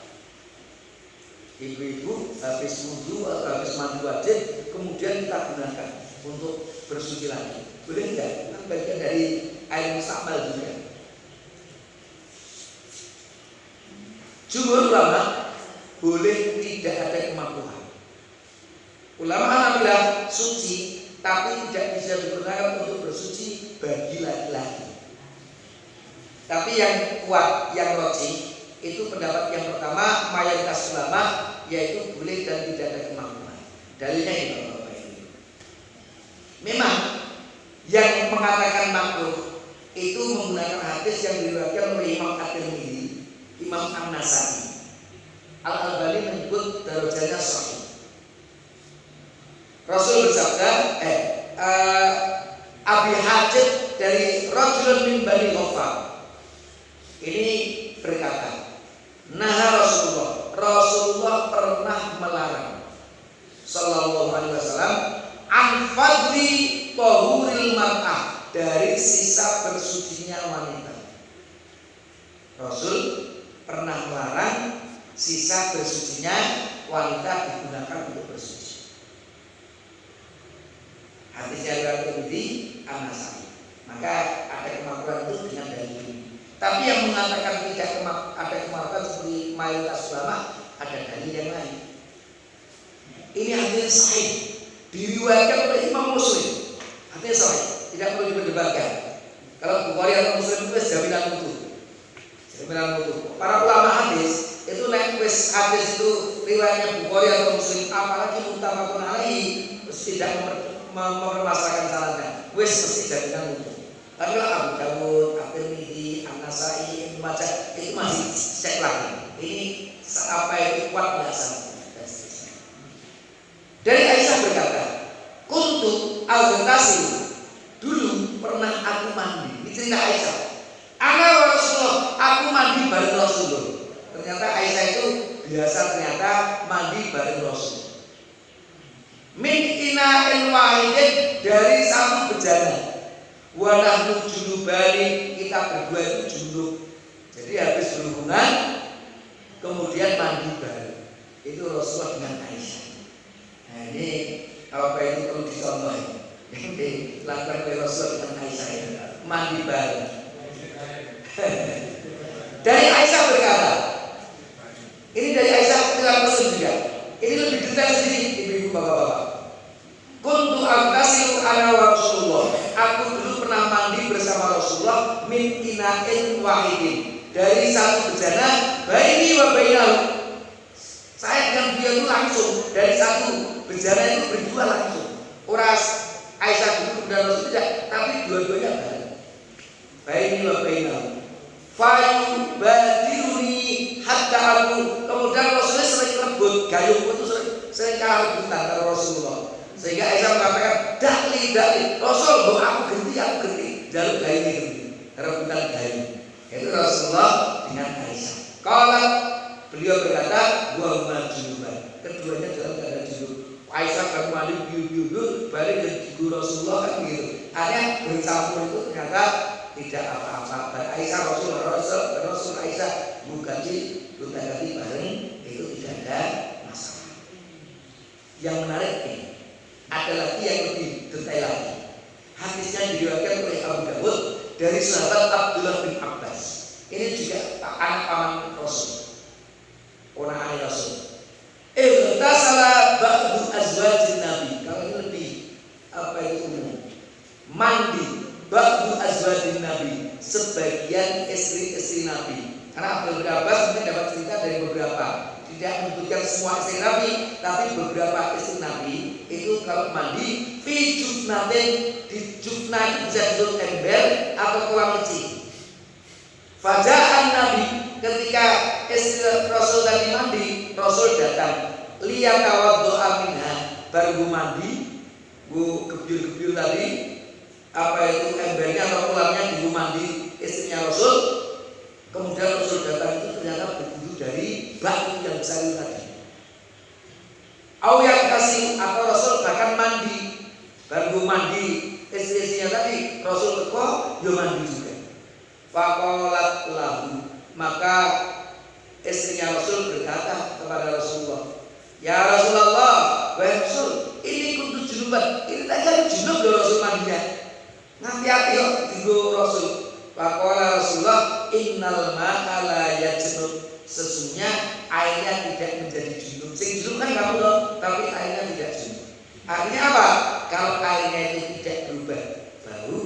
Ibu-ibu habis wudu atau habis mandi wajib kemudian kita gunakan untuk bersuci lagi. Boleh enggak? Kan bagian dari air mustakmal juga. Jumhur ulama boleh, tidak ada kemakruhan. Ulama Hanafilah suci tapi tidak bisa digunakan untuk bersuci bagi laki-laki. Tapi yang kuat, yang rajih itu pendapat yang pertama mayoritas ulama, yaitu boleh dan tidak ada kemakruhan. Dalilnya ini Bapak ini. Memang yang mengatakan makruh itu menggunakan hadis yang diriwayatkan oleh Imam At-Tirmidzi, Imam An-Nasai. Al-Albani menyebut darajatnya sahih. Rasul bersabda, Abi Hajib dari rajulun min Bani Ghaffar ini berkata, nah Rasulullah pernah melarang sallallahu alaihi wasallam an fadli tahuril mar'ah, dari sisa bersucinya wanita. Rasul pernah melarang sisa bersucinya wanita digunakan untuk bersuci. Hadisnya riwayat Tirmidzi, An-Nasai. Maka ada kemakruhan itu dengan dalil ini. Tapi yang mengatakan tidak ada kemakruhan seperti mayoritas ulama, ada dalil yang lain. Ini hadis sahih, diriwayatkan oleh Imam Muslim. Hadis sahih, tidak perlu diperdebatkan. Kalau Bukhari atau Muslim itu jaminan mutu. Para ulama hadis itu naik wis hadis itu riwayatnya Bukhari atau Muslim, apalagi muttafaqun alaihi, tidak mempermasalahkan sanadnya. Wis mesti jaminan mutu. Tapi Abu Dawud, At-Tirmidzi, An-Nasai, Ibnu Majah itu masih cek lagi. Ini apa itu kuat nggak sama. Dari Aisyah berkata, kuntu al-ghtasil, dulu pernah aku mandi. Ini cerita Aisyah. Ana wa Rasulullah, aku mandi bareng Rasulullah. Ternyata Aisyah itu biasa ternyata mandi bareng Rasul. Min ina'in wahidin, dari satu bejana. Wa nahnu junubani, kita berdua itu junub. Jadi habis berhubungan kemudian mandi bareng. Itu Rasulullah dengan Aisyah. Nah ini apa itu perlu dicontoh. Ini lakukan oleh Rasulullah dengan Aisyah, mandi bareng. Dari Aisyah berkata, ini dari Aisyah tidak Muslim juga. Ini lebih detail sedikit, ibu-ibu bapak-bapak. Kuntu aghtasilu ana wa Rasulullah. Aku dulu pernah mandi bersama Rasulullah min ina'in wahidin, dari satu bejana baini wa bainahu. Saya dengan dia itu langsung dari satu bejana itu berdua langsung. Orang Aisyah dulu dan Rasul tidak, tapi dua-duanya bareng. Baini wa bainahu. Fayu badiruni hatta aku, kemudian Rasulullah sering rebut gayung itu sering kalah rebutan dari Rasulullah, sehingga Aisyah mengatakan dakli Rasul, bahwa aku ganti jaluk gayu itu, rebutan gayu. Itu Rasulullah dengan Aisyah. Kalau beliau berkata, gua majuban. Keduanya dalam keadaan junub. Aisyah kamu mandi biu balik ke guru Rasulullah kan begitu. Akhirnya bercampur itu ternyata tidak apa-apa. Dan Aisyah Rasul Aisyah bukan ganti bareng itu tidak ada masalah. Yang menarik ini ada lagi yang lebih detail lagi. Hadisnya diriwayatkan oleh Abu Dawud dari sahabat Abdullah bin Abbas. Ini juga anak paman Rasul, ponakan Rasul. Salah ba'du azwajin Nabi. Kalau ini lebih itu umum. Mandi ba'du azwajin Nabi, sebagian istri-istri Nabi. Karena Abdullah bin Abbas mungkin dapat cerita dari beberapa. Tidak menyebutkan semua istri Nabi, tapi beberapa istri Nabi itu kalau mandi fi jufnatin, di jufna bisa disebut ember atau kolam kecil. Faja'an Nabi, ketika istri Rasul tadi mandi, Rasul datang liyatawaddo'a minha, baru mandi, gebyur-gebyur tadi, apa itu embernya atau kolamnya di mandi istrinya Rasul. Kemudian Rasul datang itu ternyata berwudu dari bak yang besar itu tadi. Au yang kasih, atau Rasul bahkan mandi, baru mandi istri-istrinya tadi, Rasul teko yo mandi juga. Faqalat lahu, maka istrinya Rasul berkata kepada Rasulullah, ya Rasulullah, wahai Rasul, ini kudu junuban, ini tadi ada junub loh Rasul mandinya. Hati-hati kok digo Rasul. Faqala Rasulullah, innal ma'a la yajnub, sesungguhnya airnya tidak menjadi junub. Sing junub kan kamu loh, tapi airnya tidak junub. Artinya apa? Kalau airnya itu tidak berubah bau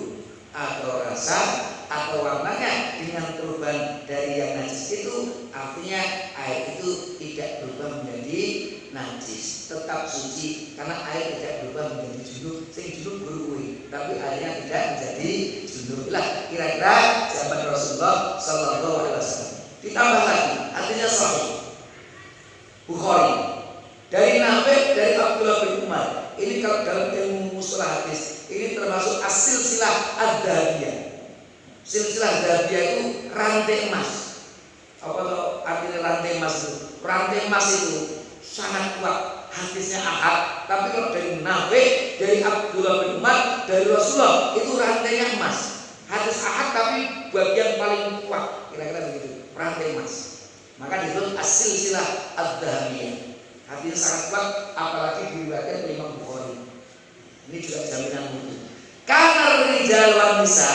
atau rasa atau warnanya dengan perubahan dari yang najis itu, artinya air itu tidak berubah menjadi najis, tetap suci, karena air tidak berubah menjadi junub. Sing junub berubah, tapi airnya tidak menjadi junub. Lah kira-kira zaman Rasulullah Sallallahu Alaihi Wasallam. Ditambah lagi, artinya sahih. Bukhari dari Nafi dari Abdullah bin Umar. Ini kalau dalam ilmu mustalah hadis, ini termasuk as-silsilah ad-dahabiyah. Silsilah dahabiyah itu rantai emas. Apa tuh artinya rantai emas itu? Rantai emas itu sangat kuat, hadisnya ahad. Tapi kalau dari Nafi, dari Abdullah bin Umar, dari Rasulullah, itu rantainya emas. Hadis ahad tapi bagian paling kuat, kira-kira begitu, rantai emas. Maka disebut as-silsilah ad-dahabiyah. Hadisnya sangat kuat, apalagi diriwayatkan oleh Imam Bukhari. Ini juga jaminan mutu. Karena rijal wan nisa,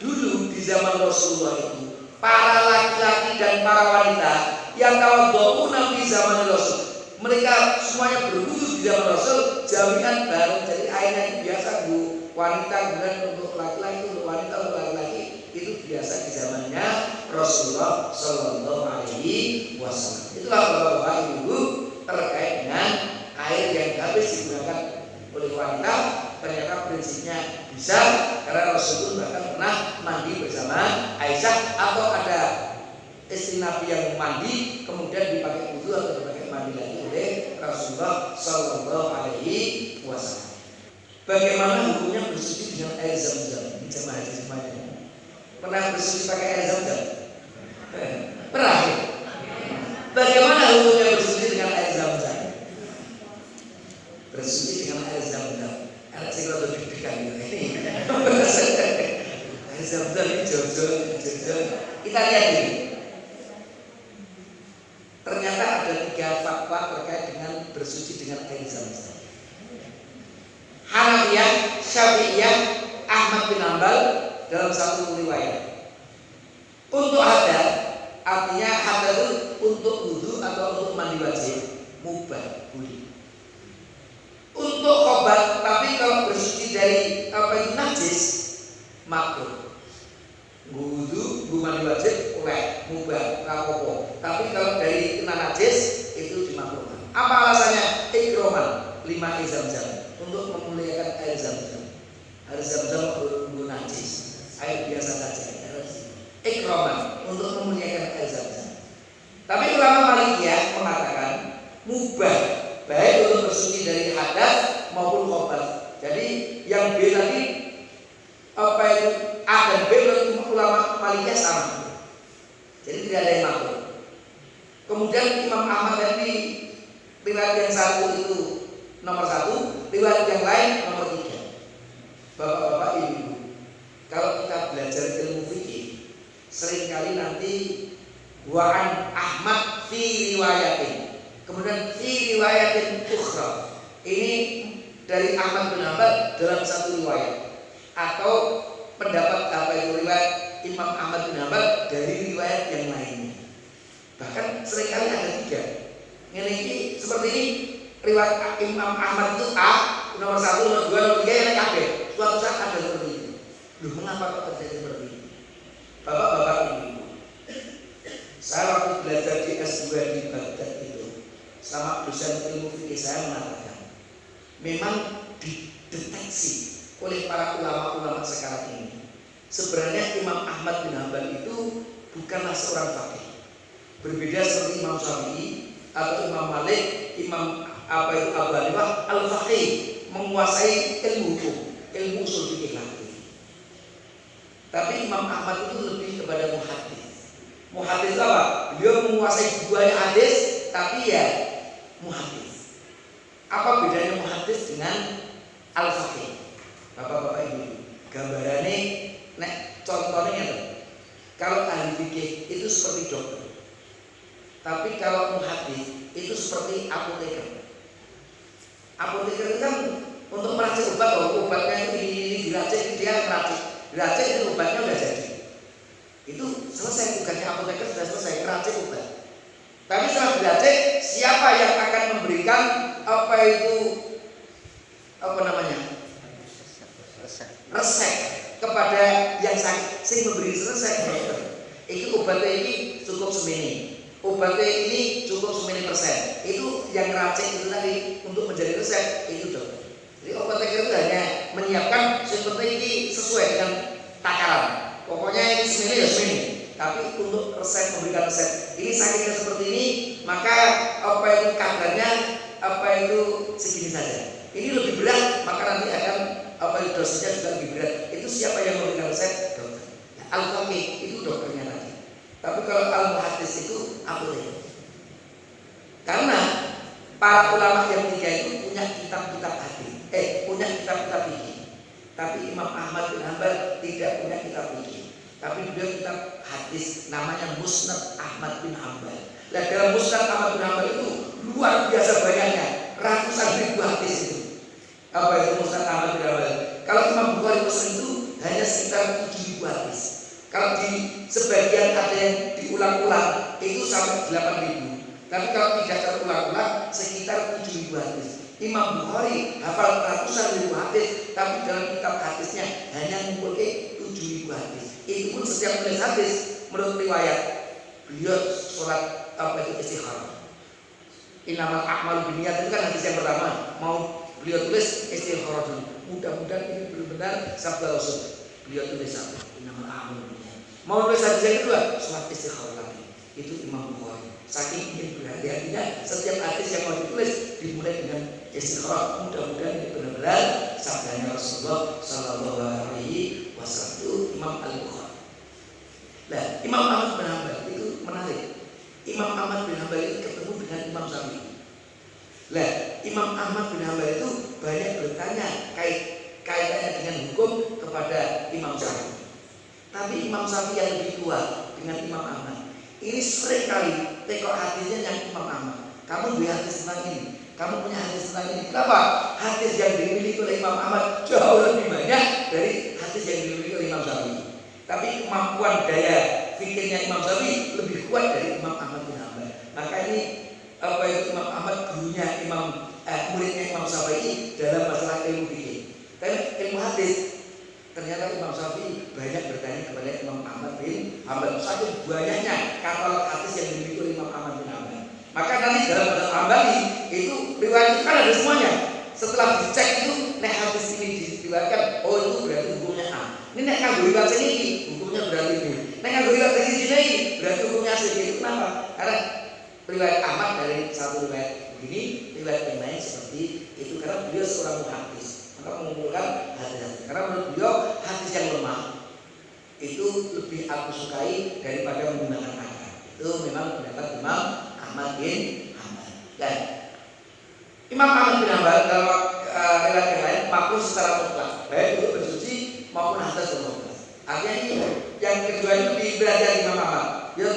dulu di zaman Rasulullah itu para laki-laki dan para wanita yang tawaddu'una fi zaman Rasul, mereka semuanya berwudu di zaman Rasul jaminan bareng. Jadi airnya itu biasa bu, wanita kemudian untuk laki-laki, untuk wanita, untuk laki-laki itu biasa di zamannya Rasulullah Sallallahu Alaihi Wasallam. Itulah bapak-bapak ibu terkait dengan air yang habis digunakan oleh wanita. Ternyata prinsipnya bisa, karena Rasulullah bahkan pernah mandi bersama Aisyah, atau ada istri Nabi yang mandi kemudian dipakai wudu atau dipakai mandi lagi oleh Rasulullah Sallallahu Alaihi Wasallam. Bagaimana hukumnya bersuci dengan air zam-zam? Ini jemaah haji semuanya. Pernah bersuci pakai air zam-zam? Pernah. Bagaimana hukumnya bersuci dengan air zam-zam? Bersuci dengan air zam-zam. Anak saya kalau deg-degan ini. Air zam-zam ini jauh-jauh. Kita lihat ini. Ternyata ada 3 fatwa terkait dengan bersuci dengan air zam-zam. Hanafiyah, Syafi'iyah, Ahmad bin Hanbal dalam satu riwayat. Untuk hadas, artinya hadas itu untuk wudu atau untuk mandi wajib, mubah, boleh. Untuk khobat, tapi kalau bersuci dari najis, makruh. Wudu, mandi wajib, oleh, mubah, rapopo. Tapi kalau dari kena najis itu dimakruhkan. Apa alasannya? Ikroman 5 zam-zam, untuk memuliakan air zam-zam. Air zam-zam berumbu najis, air biasa saja. Ikroman untuk memuliakan air zam-zam. Tapi ulama Malikiyah mengatakan mubah, baik untuk bersuci dari hadas maupun khobat. Jadi yang B tadi itu A dan B menurut ulama Malikiyah sama. Jadi tidak ada yang makruh. Kemudian Imam Ahmad tadi riwayat yang satu itu nomor 1, riwayat yang lain nomor 3. Bapak-bapak, ibu-ibu, kalau kita belajar ilmu fikih, seringkali nanti wa'an Ahmad fi riwayatin, kemudian fi riwayatin ukhra. Ini dari Ahmad bin Hanbal dalam satu riwayat, atau pendapat apa itu riwayat Imam Ahmad bin Hanbal dari riwayat yang lainnya. Bahkan seringkali ada 3. Ini seperti ini, riwayat Imam Ahmad itu A, nomor 1, nomor 2, nomor 3 yang lain AB. Suatu saat ada seperti itu. Loh, mengapa kok terjadi seperti ini? Bapak-bapak, ibu-ibu, saya waktu belajar di S2 di Baghdad itu, sama dosen ilmu fikih saya mengatakan, memang dideteksi oleh para ulama-ulama sekarang ini, sebenarnya Imam Ahmad bin Hanbal itu bukanlah seorang faqih. Berbeda seperti Imam Syafi'i atau Imam Malik, Imam Abu Hanifah al-faqih, menguasai ilmu hukum, ilmu usul fikih lagi. Tapi Imam Ahmad itu lebih kepada muhaddits. Muhaddits apa? Beliau menguasai banyak hadis, tapi ya muhaddits. Apa bedanya muhaddits dengan al-faqih? Bapak-bapak, ibu, gambarannya, contohnya tuh, kalau ahli fikih itu seperti dokter. Tapi kalau muhaddits itu seperti apoteker. Apoteker itu kan untuk meracik obat, bahwa obatnya itu diracik, dia diracik itu obatnya udah jadi. Itu selesai, tugasnya apoteker sudah selesai, meracik obat. Tapi setelah diracik, siapa yang akan memberikan apa itu resep kepada yang sakit, sing memberi resep dokter. Ini obatnya ini cukup semini. Obatnya ini cukup 9%. Itu yang racik itu tadi untuk menjadi resep itu dokter. Jadi apoteker itu hanya menyiapkan seperti ini sesuai dengan takaran. Pokoknya ini semini ya semini. Tapi untuk resep, memberikan resep, ini sakitnya seperti ini, maka apa itu kadarnya, apa itu segini saja. Ini lebih berat, maka nanti akan apa itu dosisnya juga lebih berat. Itu siapa yang memberikan resep? Dokter. Al-faqih itu dokternya tadi. Tapi kalau al-muhaddits itu apoteker. Karena para ulama yang 3 itu punya kitab-kitab hadis, punya kitab-kitab fikih. Tapi Imam Ahmad bin Hanbal tidak punya kitab fikih. Tapi beliau kitab hadis, namanya Musnad Ahmad bin Hanbal. Nah, dalam Musnad Ahmad bin Hanbal itu luar biasa banyaknya, ratusan ribu hadis itu. Apa itu Musnad Ahmad bin Hanbal? Kalau Imam Bukhari Muslim itu hanya sekitar 7.000 hadis. Kalau di sebagian ada yang diulang-ulang itu sampai 8.000. Tapi kalau tidak terulang-ulang sekitar 7.000 hadis. Imam Bukhari hafal ratusan ribu hadis, tapi dalam kitab hadisnya hanya mengumpulkan 7.000 hadis. Itu pun setiap tulis hadis menurut riwayat beliau sholat apa itu istikharah. Innamal a'malu binniyat itu kan hadis yang pertama. Mau beliau tulis istikharah dulu. Mudah-mudahan ini benar-benar sabda Rasul. Beliau tulis apa? Innamal a'malu binniyat. Mau nulis hadis yang kedua, sholat istikharah lagi. Itu Imam Bukhari. Saking ingin berhati-hatinya, setiap hadis yang mau ditulis dimulai dengan istikharah. Mudah-mudahan ini benar-benar sabdanya Rasulullah Sallallahu Alaihi Wasallam. Imam Al-Bukhari. Nah, Imam Ahmad bin Hanbal itu menarik. Imam Ahmad bin Hanbal itu ketemu dengan Imam Syafi'i. Nah, Imam Ahmad bin Hanbal itu banyak bertanya kaitannya dengan hukum kepada Imam Syafi'i. Tapi Imam Syafi'i yang lebih tua dengan Imam Ahmad, ini sering kali tekok hadisnya yang Imam Ahmad. Kamu punya hadis tentang ini, kamu punya hadis tentang ini. Kenapa? Hadis yang dimiliki oleh Imam Ahmad jauh lebih banyak dari hadis yang dimiliki oleh Imam Syafi'i. Tapi kemampuan daya fikirnya Imam Syafi'i lebih kuat dari Imam Ahmad bin Hanbal. Maka ini apa itu Imam Ahmad gurunya muridnya Imam Syafi'i dalam masalah ilmu fikih. Tapi ilmu hadis ternyata Imam Syafi'i banyak bertanya kepada Imam Ahmad bin Hanbal. Saking banyaknya katalog hadis yang dimiliki oleh Imam Ahmad bin Hanbal. Maka nanti dalam Madzhab Hambali itu riwayat itu kan ada semuanya. Setelah dicek itu, nek hadis ini diriwayatkan, oh itu berarti hukumnya A. Ini nek nganggo riwayat ini, hukumnya berarti B. Nek nganggo riwayat ini, berarti hukumnya C. Itu kenapa? Karena riwayat Ahmad dari satu riwayat begini, riwayat yang lain seperti itu. Karena beliau seorang muhaddis, maka mengumpulkan hadis. Karena menurut beliau hadis yang lemah itu lebih aku sukai daripada menggunakan akal. Itu memang pendapat Imam Ahmad bin Hanbal. Dan Imam Ahmad bin Hanbal dalam riwayat yang lain makruh secara mutlak, baik untuk bersuci maupun hadas dan mutlak. Artinya ini yang kedua itu diberatkan Imam Ahmad. Ya,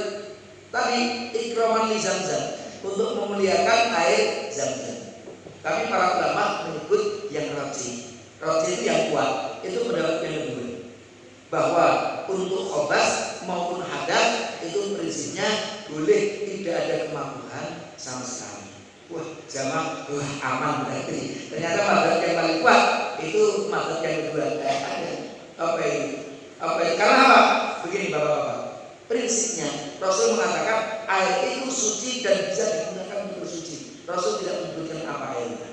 tadi ikraman li Zamzam, untuk memuliakan air Zamzam. Tapi para ulama menyebut yang rajih. Rajih itu yang kuat. Itu pendapat yang kedua, bahwa untuk khobas maupun hadas itu prinsipnya boleh, tidak ada kemampuan sama sekali. Wah, jamaah, aman berarti. Ternyata mazhab yang paling kuat itu mazhab yang kedua. Apa ini? Karena apa? Begini bapak-bapak. Prinsipnya Rasul mengatakan air itu suci dan bisa digunakan untuk bersuci. Rasul tidak menyebutkan apa airnya.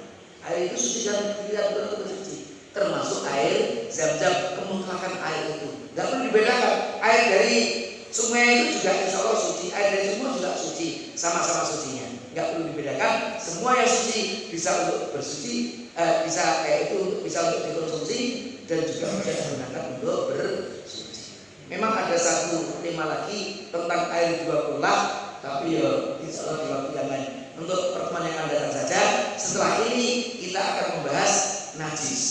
Air itu suci dan tidak digunakan untuk bersuci. Termasuk air Zamzam, kemutlakan air itu. Tidak perlu dibedakan. Air dari sungai itu juga insya Allah suci. Air dari sumur juga suci. Sama-sama sucinya. Tidak perlu dibedakan. Semua yang suci bisa untuk bersuci, bisa untuk dikonsumsi dan juga bisa digunakan untuk bersuci. Memang ada satu tema lagi tentang air dua kulah, tapi ya insya Allah di waktu yang lain. Untuk pertemuan yang akan datang saja. Setelah ini kita akan membahas najis.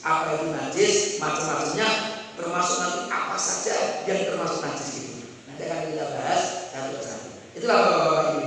Apa itu najis, macam-macamnya, termasuk nanti apa saja yang termasuk najis itu. Nanti akan kita bahas satu persatu. Itulah bapak-bapak ibu.